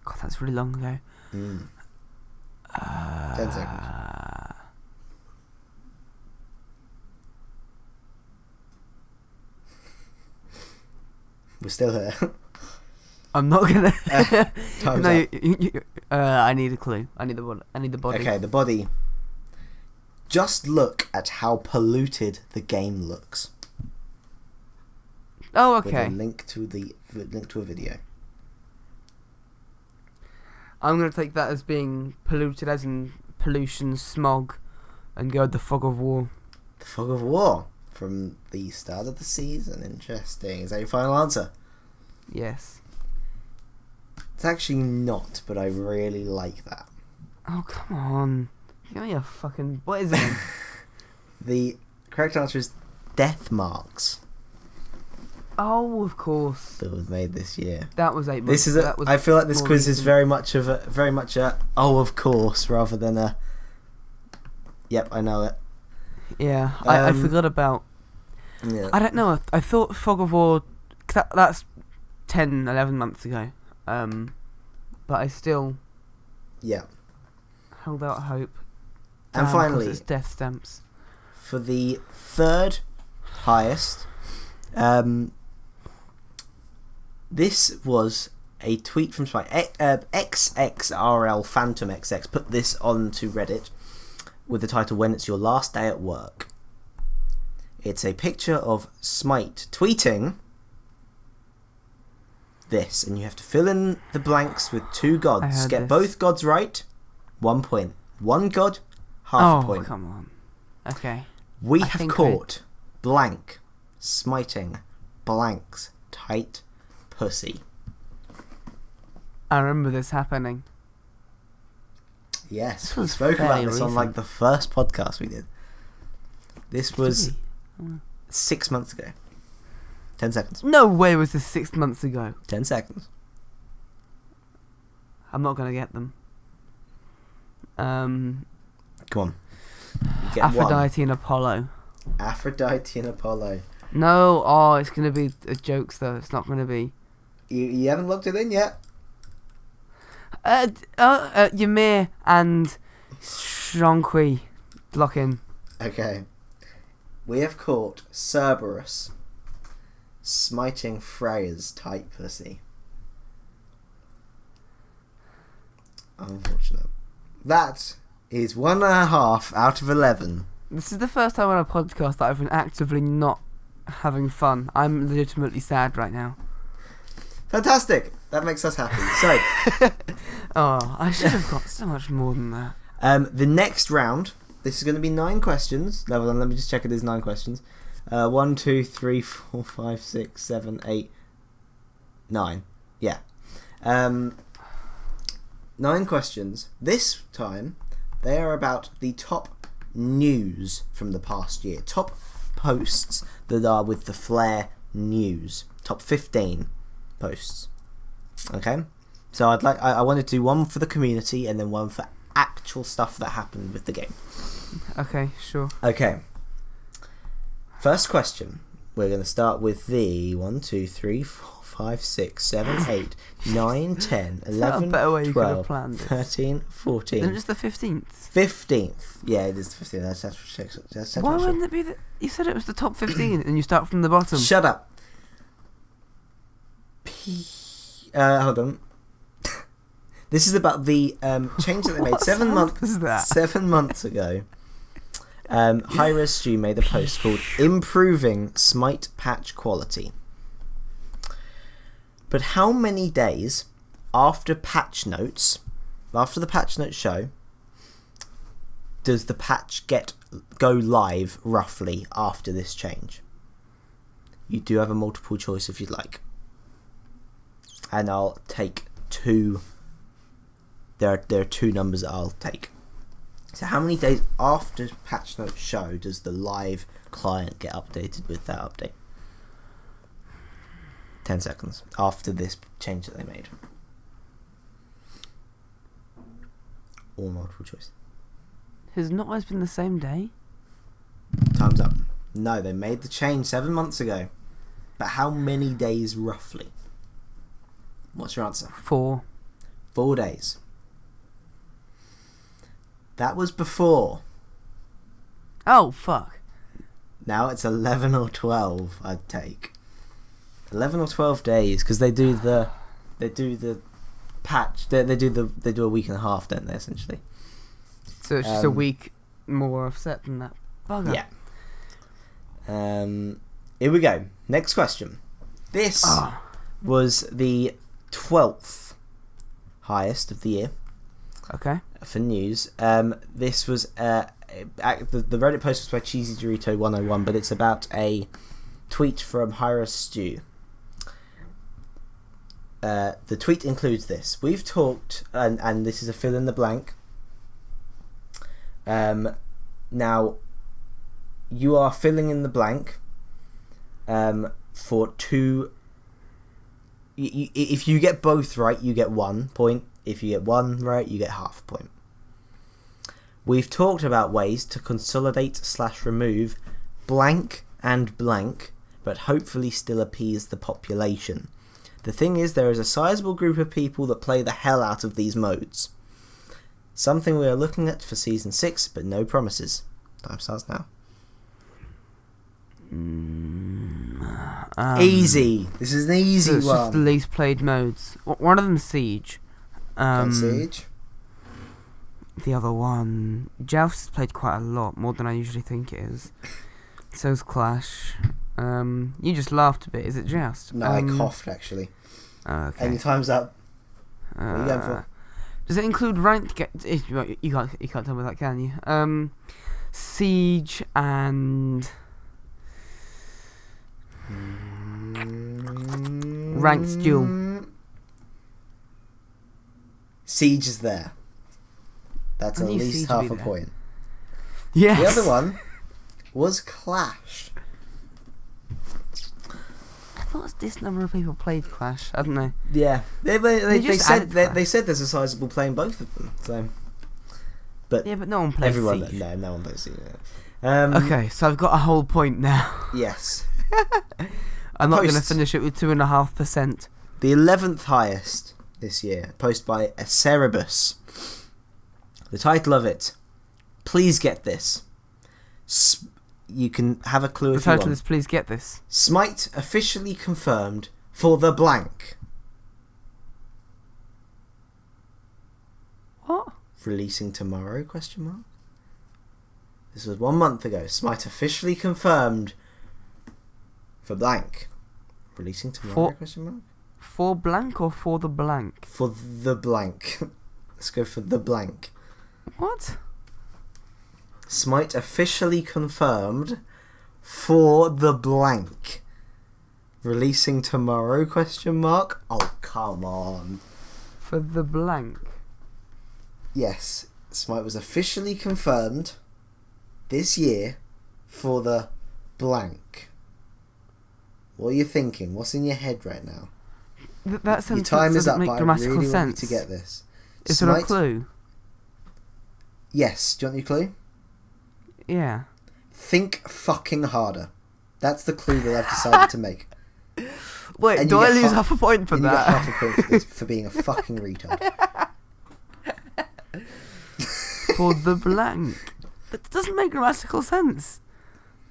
God, that's really long ago. 10 seconds. We're still here. I'm not gonna. Time's No, up. I need a clue. I need the body. Okay, the body. Just look at how polluted the game looks. Oh, okay. With a link to a video. I'm going to take that as being polluted, as in pollution, smog, and go with the fog of war. The fog of war from the start of the season. Interesting. Is that your final answer? Yes. It's actually not, but I really like that. Oh, come on. Give me a fucking... What is it? The correct answer is Death Marks. Oh, of course. That was made this year. That was 8 months. This is I feel like this quiz is very much a oh, of course, rather than a yep, I know it. Yeah, I forgot about... Yeah. I don't know. I thought Fog of War... That's 10, 11 months ago. But I still... Yeah. Held out hope. And finally... it's death stamps. For the third highest... this was a tweet from Smite. XXRL Phantom XX put this onto Reddit with the title "When It's Your Last Day at Work." It's a picture of Smite tweeting this, and you have to fill in the blanks with 2 gods. Get both gods right, 1 point. 1 god, half a point. Oh, come on. Okay. We have caught blank smiting blanks tight pussy. I remember this happening. Yes, we spoke about this on like the first podcast we did. This was 6 months ago. 10 seconds. No way was this 6 months ago. 10 seconds. I'm not going to get them. Come on. You get Aphrodite and Apollo. Aphrodite and Apollo. No, it's going to be jokes though. It's not going to be. You haven't looked it in yet? Ymir and Shronqui. Lock in. Okay. We have caught Cerberus smiting Freya's tight pussy. Unfortunate. That is 1.5 out of 11. This is the first time on a podcast that I've been actively not having fun. I'm legitimately sad right now. Fantastic. That makes us happy. So, I should have got so much more than that. The next round, this is going to be 9 questions. Level on, let me just check it is 9 questions. 1, 2, 3, 4, 5, 6, 7, 8, 9. Yeah. 9 questions. This time, they are about the top news from the past year. Top posts that are with the Flair news. Top 15 posts. Okay? So I wanted to do one for the community and then one for actual stuff that happened with the game. Okay, sure. Okay. First question. We're going to start with the 1, 2, 3, 4, 5, 6, 7, 8, 9, 10, 11, 12, 13, 14. Isn't it just the 15th? 15th. Yeah, it is the 15th. That's Why wouldn't it be the... You said it was the top 15 and you start from the bottom. Shut up. Hold on. This is about the change that they made 7 months ago. Hi-Res Stew made a post called Improving Smite Patch Quality. But how many days after patch notes, after the patch notes show, does the patch go live roughly after this change? You do have a multiple choice if you'd like. And I'll take 2. There are 2 numbers that I'll take. So how many days after patch notes show does the live client get updated with that update? 10 seconds after this change that they made. Or multiple choice. Has not always been the same day? Time's up. No, they made the change 7 months ago. But how many days roughly? What's your answer? 4. 4 days. That was before. Oh, fuck. Now it's 11 or 12, I'd take. 11 or 12 days, because they do the patch. They do a week and a half, don't they? Essentially. So it's just a week more upset than that bugger. Yeah. Here we go. Next question. This was the 12th highest of the year. Okay. For news. This was the Reddit post was by Cheesy Dorito 101, but it's about a tweet from Hyra Stew. The tweet includes this. We've talked, and this is a fill in the blank. Now, you are filling in the blank for two. If you get both right, you get 1 point. If you get one right, you get half a point. We've talked about ways to consolidate/remove blank and blank, but hopefully still appease the population. The thing is, there is a sizable group of people that play the hell out of these modes. Something we are looking at for Season 6, but no promises. Time starts now. Easy. This is an easy one. It's just the least played modes. One of them Siege. Siege. The other one, Joust played quite a lot, more than I usually think it is. So's Clash. You just laughed a bit. Is it Joust? No, I coughed actually. Okay. And your time's up. What are you going for? Does it include ranked? You can't tell me that, can you? Siege and ranked duel. Siege is there. That's at least Siege half a there. point. Yes. The other one was Clash. I thought this number of people played Clash. I don't know. Yeah, they just said added Clash. they said there's a sizable playing both of them. So, but Yeah, but no one plays everyone Siege. no one plays Siege. Okay, so I've got a whole point now. Yes. I'm not going to Post. finish it with 2.5%. The 11th highest this year, posted by Acerebus. The title of it, please get this. You can have a clue The if you title want. is Please Get This. SMITE officially confirmed for the blank. What? Releasing tomorrow? Question mark. This was 1 month ago. SMITE officially confirmed for blank. Releasing tomorrow? Question mark. For blank or for the blank? For the blank. Let's go for the blank. What? SMITE officially confirmed for the blank. Releasing tomorrow? Question mark. Oh, come on. For the blank. Yes, SMITE was officially confirmed this year for the blank. What are you thinking? What's in your head right now? That sentence Your time is doesn't up, make but I grammatical really want you sense. to get this. Is there a SMITE- clue? Yes. Do you want your clue? Yeah. Think fucking harder. That's the clue that I've decided to make. Wait, And do you I get lose half- half a point for And you get that? half a point for this, for being a fucking retard. For the blank. That doesn't make grammatical sense.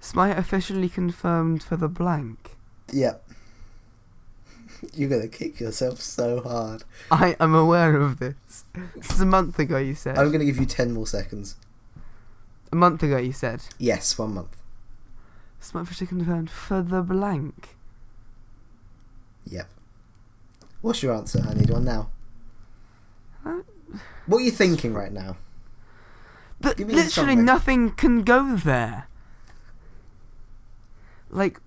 SMITE officially confirmed for the blank. Yep. You're gonna kick yourself so hard. I am aware of this. This is a month ago, you said. I'm gonna give you 10 more seconds. A month ago, you said. Yes, 1 month. SMITE officially confirmed for the blank. Yep. What's your answer? I need one now. Uh, What are you thinking right now? But Give me literally something. nothing can go there. Like,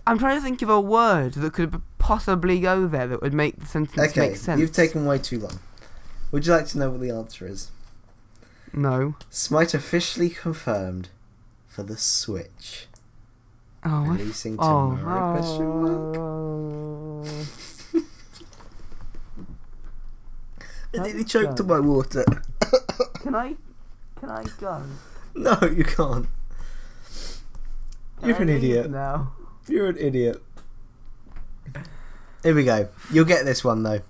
I'm trying to think of a word that could possibly go there that would make the sentence Okay, make sense. you've taken way too long. Would you like to know what the answer is? No. SMITE officially confirmed for the Switch. Oh, Releasing tomorrow? Question mark. I nearly choked on my water. Can I go? No, you can't. You're an idiot. Now. You're an idiot. Here we go. You'll get this one though.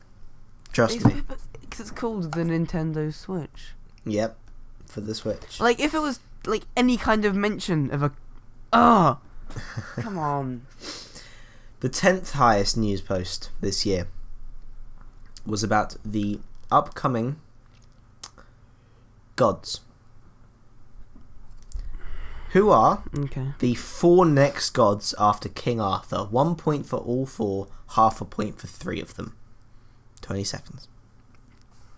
Trust me. Because it's called the Nintendo Switch. Yep. For the Switch. Like, if it was like any kind of mention of a... Oh! Come on. The 10th highest news post this year was about the upcoming gods. Who are Okay. the 4 next gods after King Arthur? 1 point for all 4, half a point for 3 of them. 20 seconds.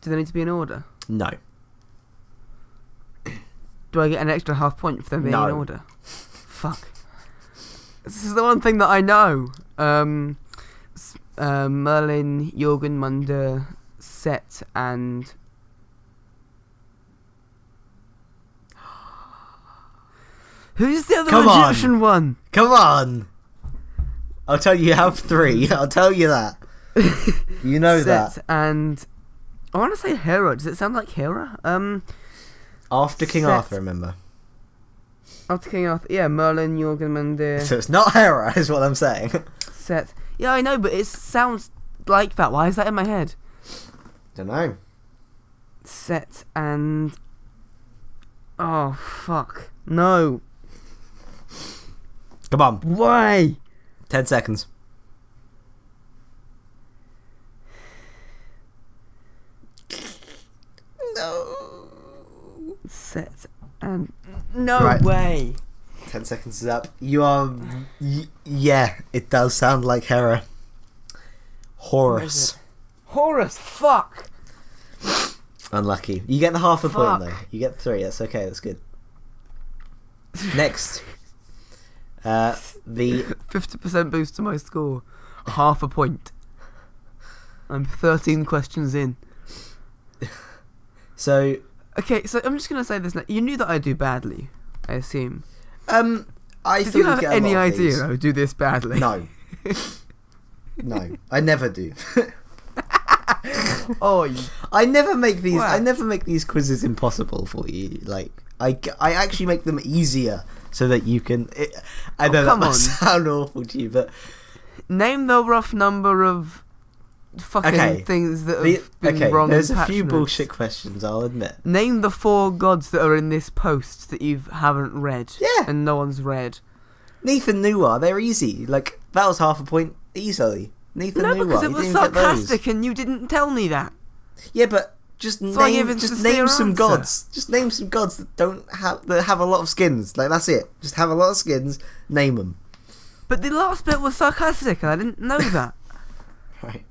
Do they need to be in order? No. Do I get an extra half point for them being No. in order? Fuck. This is the one thing that I know. Merlin, Jormungandr, Set, and... Who's the other Egyptian one? Come on! I'll tell you have 3. I'll tell you that. You know Set that. and... I want to say Hera. Does it sound like Hera? After King Set. Arthur, remember. After King Arthur, yeah, Merlin, Jormungandr, So it's not Hera, is what I'm saying. Set. Yeah, I know, but it sounds like that. Why is that in my head? Don't know. Set and... Oh, fuck. No. Come on. Why? 10 seconds. No. Set and... No Right. way. 10 seconds is up. You are... yeah, it does sound like Hera. Horus. Horus, fuck. Unlucky. You get the half a point Fuck. though. You get 3. That's okay. That's good. Next. The 50% boost to my score. Half a point. I'm 13 questions in. so Okay, so I'm just going to say this now. You knew that I do badly, I assume. I Did thought you you'd have get a any lot of idea these. I would do this badly? No. No, I never do. Oh, I never make these. What? I never make these quizzes impossible for you. Like I actually make them easier so that you can. I know that come must on. sound awful to you, but Name the rough number of fucking Okay. things that have been okay. wrong. There's in a few patch notes. bullshit questions. I'll admit. Name the 4 gods that are in this post that you haven't read. Yeah. And no one's read. Neith and Nuwa, they're easy. Like that was half a point easily. Neith and No, Nuwa, because it you was didn't get those. sarcastic and you didn't tell me that. Yeah, but just So I gave name a just sincere name some answer. gods. Just name some gods that have a lot of skins. Like that's it. Just have a lot of skins. Name them. But the last bit was sarcastic and I didn't know that. Right.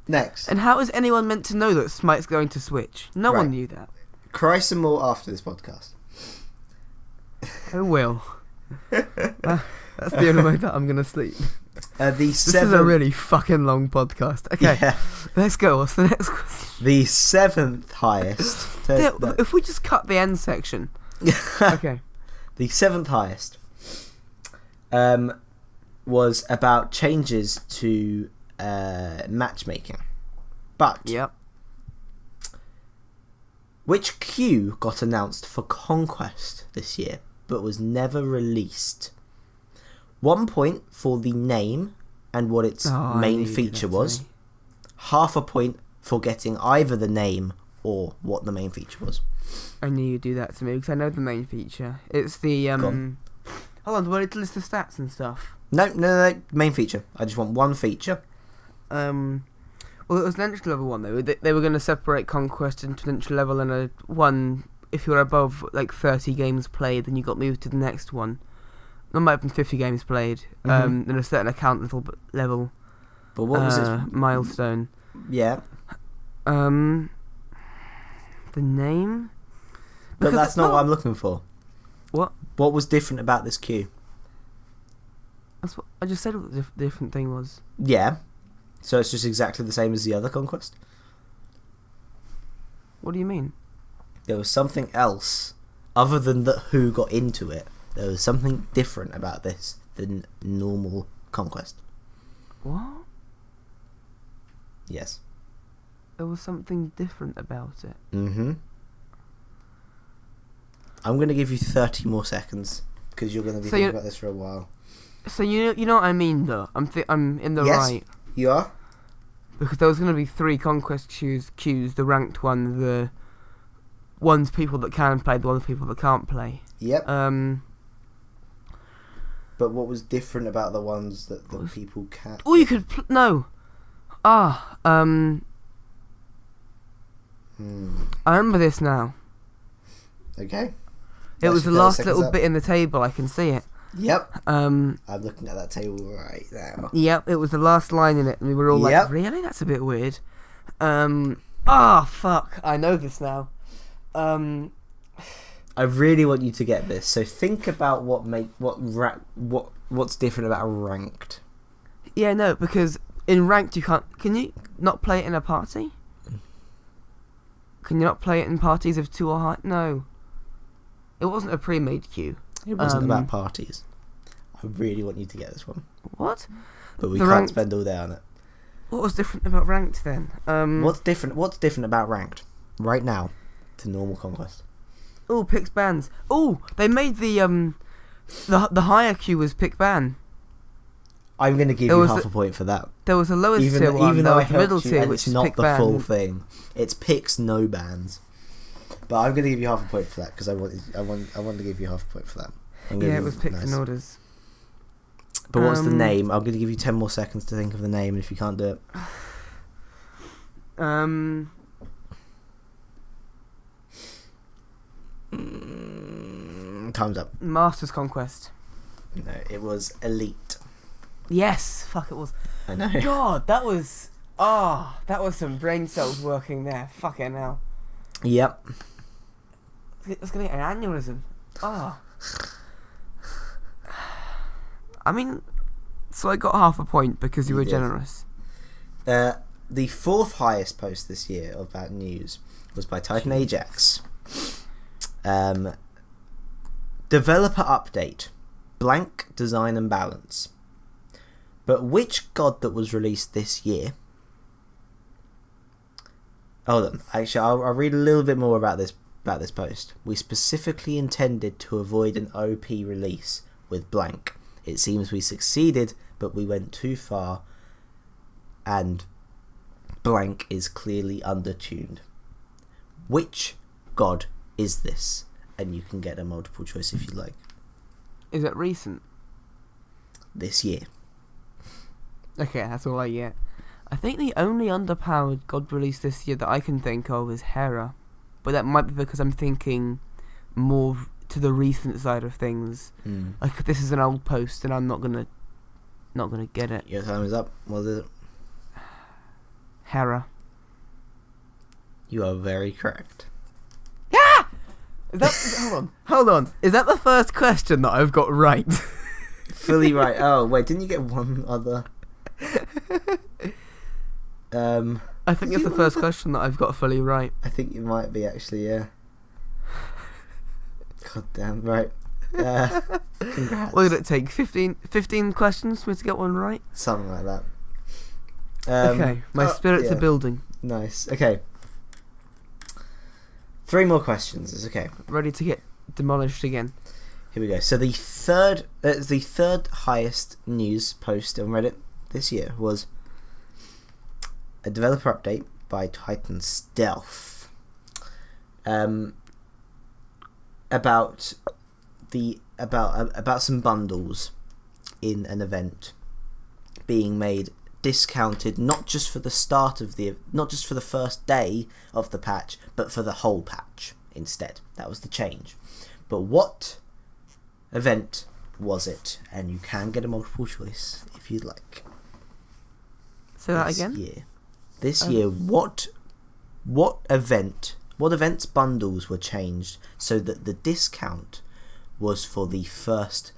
Next. And how is anyone meant to know that Smite's going to switch? No Right. one knew that. Cry some more after this podcast. I will. That's the only way that I'm going to sleep. This is a really fucking long podcast. Okay, Yeah. let's go. What's the next question? The 7th highest. Yeah, if we just cut the end section. Okay. The 7th highest was about changes to matchmaking. But Yep. which queue got announced for Conquest this year but was never released? 1 point for the name and what its I main knew you'd feature have to was. say. Half a point for getting either the name or what the main feature was. I knew you'd do that to me because I know the main feature. It's the Go on. Hold on, do I need to list the stats and stuff? No, main feature. I just want one feature. Well, it was an entry level one though. They were going to separate Conquest into an entry level and a one. If you were above like 30 games played, then you got moved to the next one. There might have been 50 games played. Mhm. And a certain account level. But what was it? Milestone. Yeah, The name. but Because that's it's not what I'm looking for. What? What was different about this queue? That's what I just said. What the different thing was. Yeah, so it's just exactly the same as the other Conquest. What do you mean? There was something else other than that who got into it. There was something different about this than normal Conquest. What? Yes. There was something different about it. Mm-hmm. I'm going to give you 30 more seconds because you're going to be thinking about this for a while. So you know what I mean though. I'm in the Yes. right You are? because there was going to be 3 Conquest queues: the ranked one, the ones people that can play, the ones people that can't play. Yep. But what was different about the ones that the people can't? oh, you could no. I remember this now. Okay. It was the last little bit in the table. I can see it. Yep. I'm looking at that table right now. Yep. It was the last line in it, and we were all like, "Really? That's a bit weird." Fuck! I know this now. I really want you to get this. So think about what's different about ranked. Yeah, no, because in ranked you can't. Can you not play it in a party? Can you not play it in parties of 2 or higher? No. It wasn't a pre-made queue. It wasn't about parties. I really want you to get this one. What? But we can't spend all day on it. What was different about ranked then? What's different about ranked right now to normal conquest? Oh, picks bans. Oh, they made the higher queue was pick ban. I'm going to give you half a point for that. There was a lowest tier one, even though the middle tier, which it's is not pick the ban. full thing. It's picks no bans. But I'm going to give you half a point for that because I want to give you half a point for that. Yeah, it was picks and orders. But what's the name? I'm going to give you 10 more seconds to think of the name, and if you can't do it, time's up. Masters Conquest. No, it was Elite. Yes, fuck, it was. I know. God, that was some brain cells working there. Fucking hell. Yep. It was gonna get an aneurysm. I mean, so I got half a point because you were generous. The fourth highest post this year of that news was by Titan Ajax. Developer update. Blank design and balance. But which god that was released this year? Hold on. Actually, I'll read a little bit more about this post. We specifically intended to avoid an OP release with blank. It seems we succeeded, but we went too far, and blank is clearly undertuned. Which god is this? And you can get a multiple choice if you like. Is it recent? This year. Okay, that's all I get. I think the only underpowered god release this year that I can think of is Hera, but that might be because I'm thinking more to the recent side of things. Like, this is an old post, and I'm not gonna get it. Your time is up. What is it? Hera. You are very correct. Yeah. Is that hold on? Is that the first question that I've got right? Fully right. Oh wait, didn't you get one other? I think it's the first question that I've got fully right. I think you might be actually, yeah. God damn, right. Congrats. What did it take? 15 questions for me to get one right? Something like that. Okay, my spirits are building. Nice. Okay. 3 more questions. It's okay. Ready to get demolished again. Here we go. So the third highest news post on Reddit this year was a developer update by Titan Stealth about some bundles in an event being made discounted, not just for the first day of the patch, but for the whole patch instead. That was the change. But what event was it? And you can get a multiple choice if you'd like. Say that again. This year, what events bundles were changed so that the discount was for the first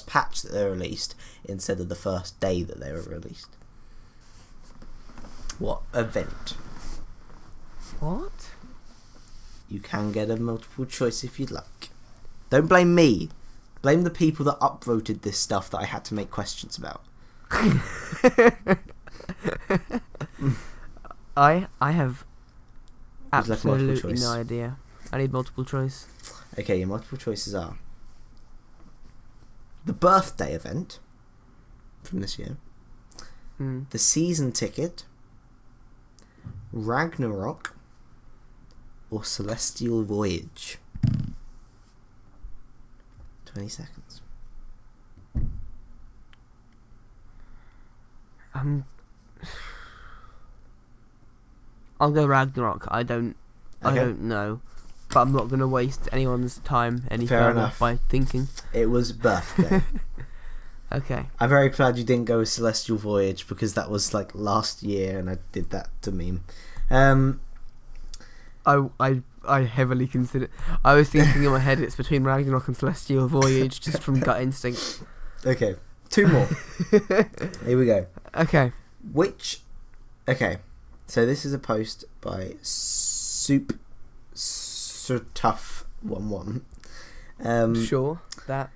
patch that they were released instead of the first day that they were released? What event? What? You can get a multiple choice if you'd like. Don't blame me. Blame the people that upvoted this stuff that I had to make questions about. I have absolutely no idea. I need multiple choice. Okay, your multiple choices are the birthday event from this year, the season ticket, Ragnarok, or Celestial Voyage. 20 seconds. I'll go Ragnarok. I don't know. but I'm not going to waste anyone's time any Fair further enough. by thinking. It was birthday. Okay. I'm very glad you didn't go with Celestial Voyage, because that was like last year and I did that to meme. I heavily considered. I was thinking in my head it's between Ragnarok and Celestial Voyage, just from gut instinct. Okay, 2 more. Here we go. Okay. Okay, so this is a post by Tough11. Sure. That.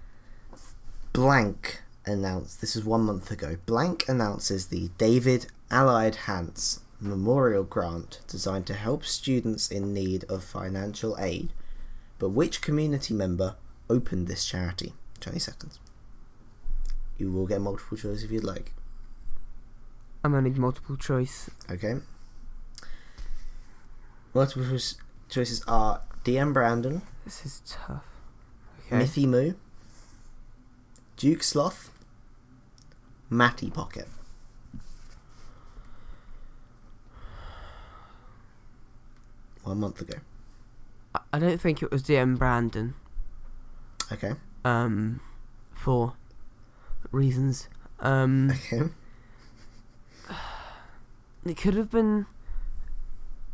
Blank announced, this was 1 month ago, Blank announces the David Allied Hants Memorial Grant designed to help students in need of financial aid. But which community member opened this charity? 20 seconds. You will get multiple choice if you'd like. I'm gonna need multiple choice. Okay. Multiple choices are DM Brandon. This is tough. Okay. Mithy Moo. Duke Sloth. Matty Pocket. One month ago. I don't think it was DM Brandon. Okay. For reasons. Okay. It could have been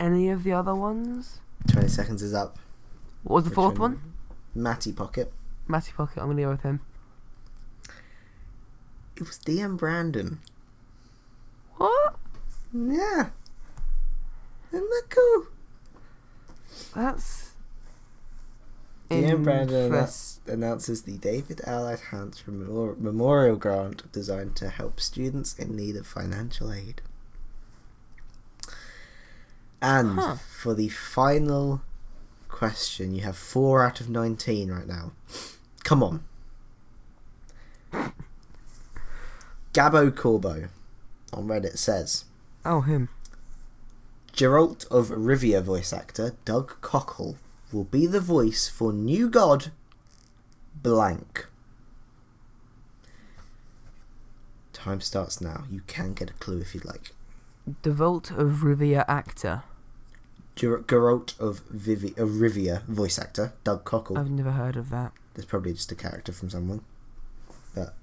any of the other ones. 20 seconds is up. What was the fourth one? Matty Pocket. Matty Pocket. I'm gonna go with him. It was DM Brandon. What? Yeah. Isn't that cool? That's. DM Brandon announces the David Allied Hants Memorial Grant designed to help students in need of financial aid. And for the final question, you have 4 out of 19 right now. Come on. Gabbo Corbo on Reddit says, Oh, him. Geralt of Rivia voice actor Doug Cockle will be the voice for new god blank. Time starts now. You can get a clue if you'd like. Devolt of Rivia actor. Geralt of Rivia voice actor Doug Cockle. I've never heard of that. There's probably just a character from someone. But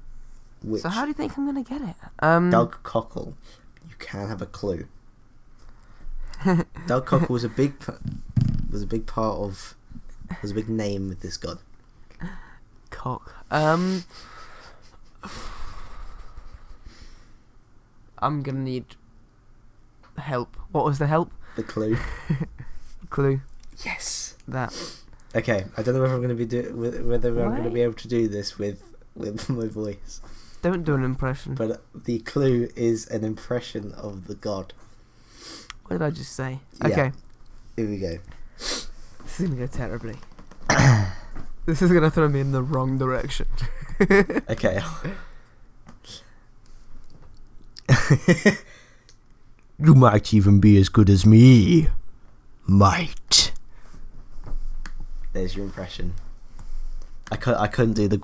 which? So how do you think I'm gonna get it? Doug Cockle. You can have a clue. Doug Cockle was a big name with this god. Cock. I'm gonna need help. What was the help? The clue. Clue. Yes. That. Okay, I don't know whether I'm going to be I'm going to be able to do this with my voice. Don't do an impression. But the clue is an impression of the god. What did I just say? Yeah. Okay. Here we go. This is gonna go terribly. This is gonna throw me in the wrong direction. Okay. You might even be as good as me. Might. There's your impression. I couldn't do the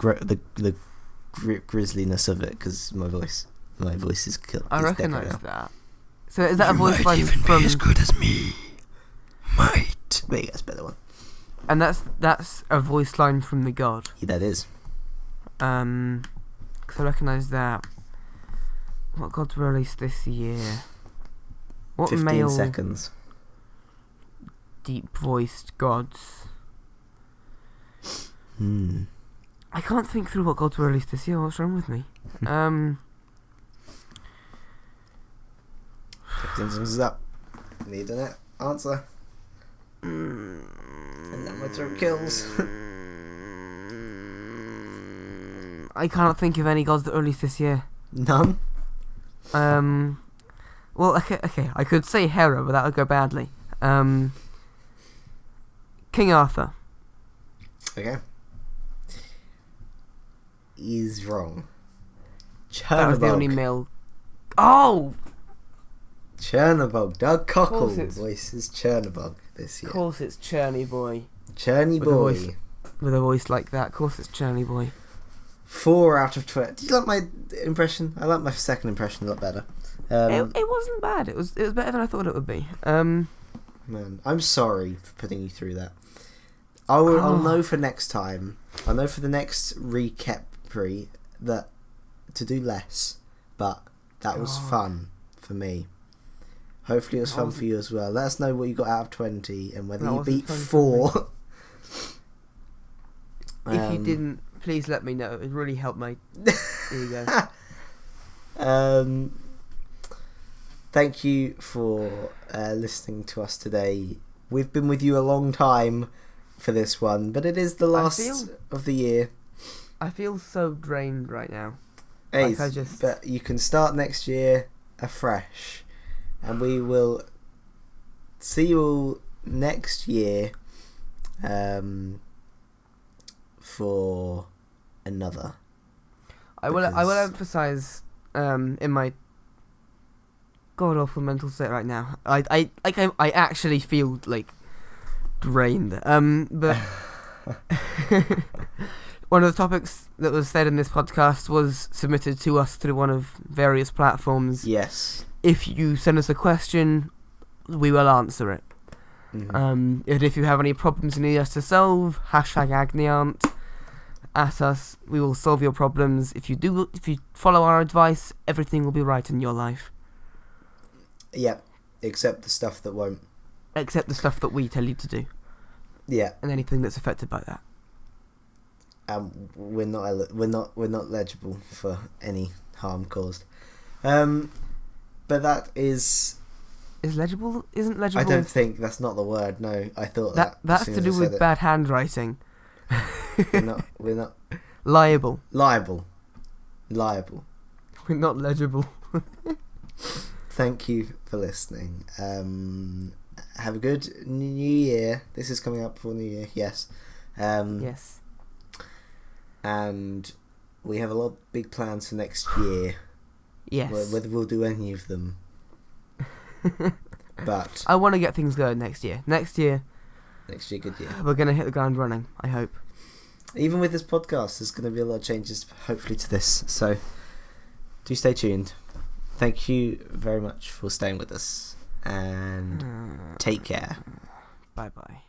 grisliness of it because my voice is killed. I recognise that. So is that a voice line even from? Be as good as me. Might. There you go, that's a better one. And that's a voice line from the god. Yeah, that is. Because I recognise that. What gods were released this year? What 15 male seconds. deep-voiced gods? I can't think through what gods were released this year. What's wrong with me? 15 seconds is up. Need an answer. And that my throat kills. I can't think of any gods that were released this year. None? Well, okay. I could say Hera, but that would go badly. King Arthur. Okay. He's wrong. That was the only Chernabog. male. Oh! Chernabog. Doug Cockle it's- voices Chernabog this Of year. course it's Churny Boy. Churny With a boy. voice. With a voice like that. Of course it's Churny Boy. 4 out of 20. Do you like my impression? I like my second impression a lot better. It wasn't bad. It was better than I thought it would be. Man, I'm sorry for putting you through that. I'll know for next time. I'll know for the next recap that to do less, but that was fun for me. Hopefully it was fun for you as well. Let us know what you got out of 20 and whether you beat 4. If you didn't, please let me know. It really helped my ego. Thank you for listening to us today. We've been with you a long time for this one, but it is the last of the year. I feel so drained right now. But you can start next year afresh, and we will see you all next year for another. I will emphasize in my god awful mental state right now. I actually feel like drained. But one of the topics that was said in this podcast was submitted to us through one of various platforms. Yes. If you send us a question, we will answer it. Mm-hmm. And if you have any problems you need us to solve, #Agniaunt at us. We will solve your problems. If you follow our advice, everything will be right in your life. Yeah, except the stuff that won't. Except the stuff that we tell you to do. Yeah. And anything that's affected by that. We're not legible for any harm caused. But that is legible. Isn't legible? I don't think that's not the word. No, I thought that's to do with bad handwriting. We're not liable. We're not legible. Thank you for listening. Have a good New Year. This is coming up for New Year. Yes. Yes. And we have a lot of big plans for next year. Yes. Whether we'll do any of them. But I want to get things going next year. Next year, good year. We're going to hit the ground running, I hope. Even with this podcast, there's going to be a lot of changes, hopefully, to this. So, do stay tuned. Thank you very much for staying with us. And take care. Bye-bye.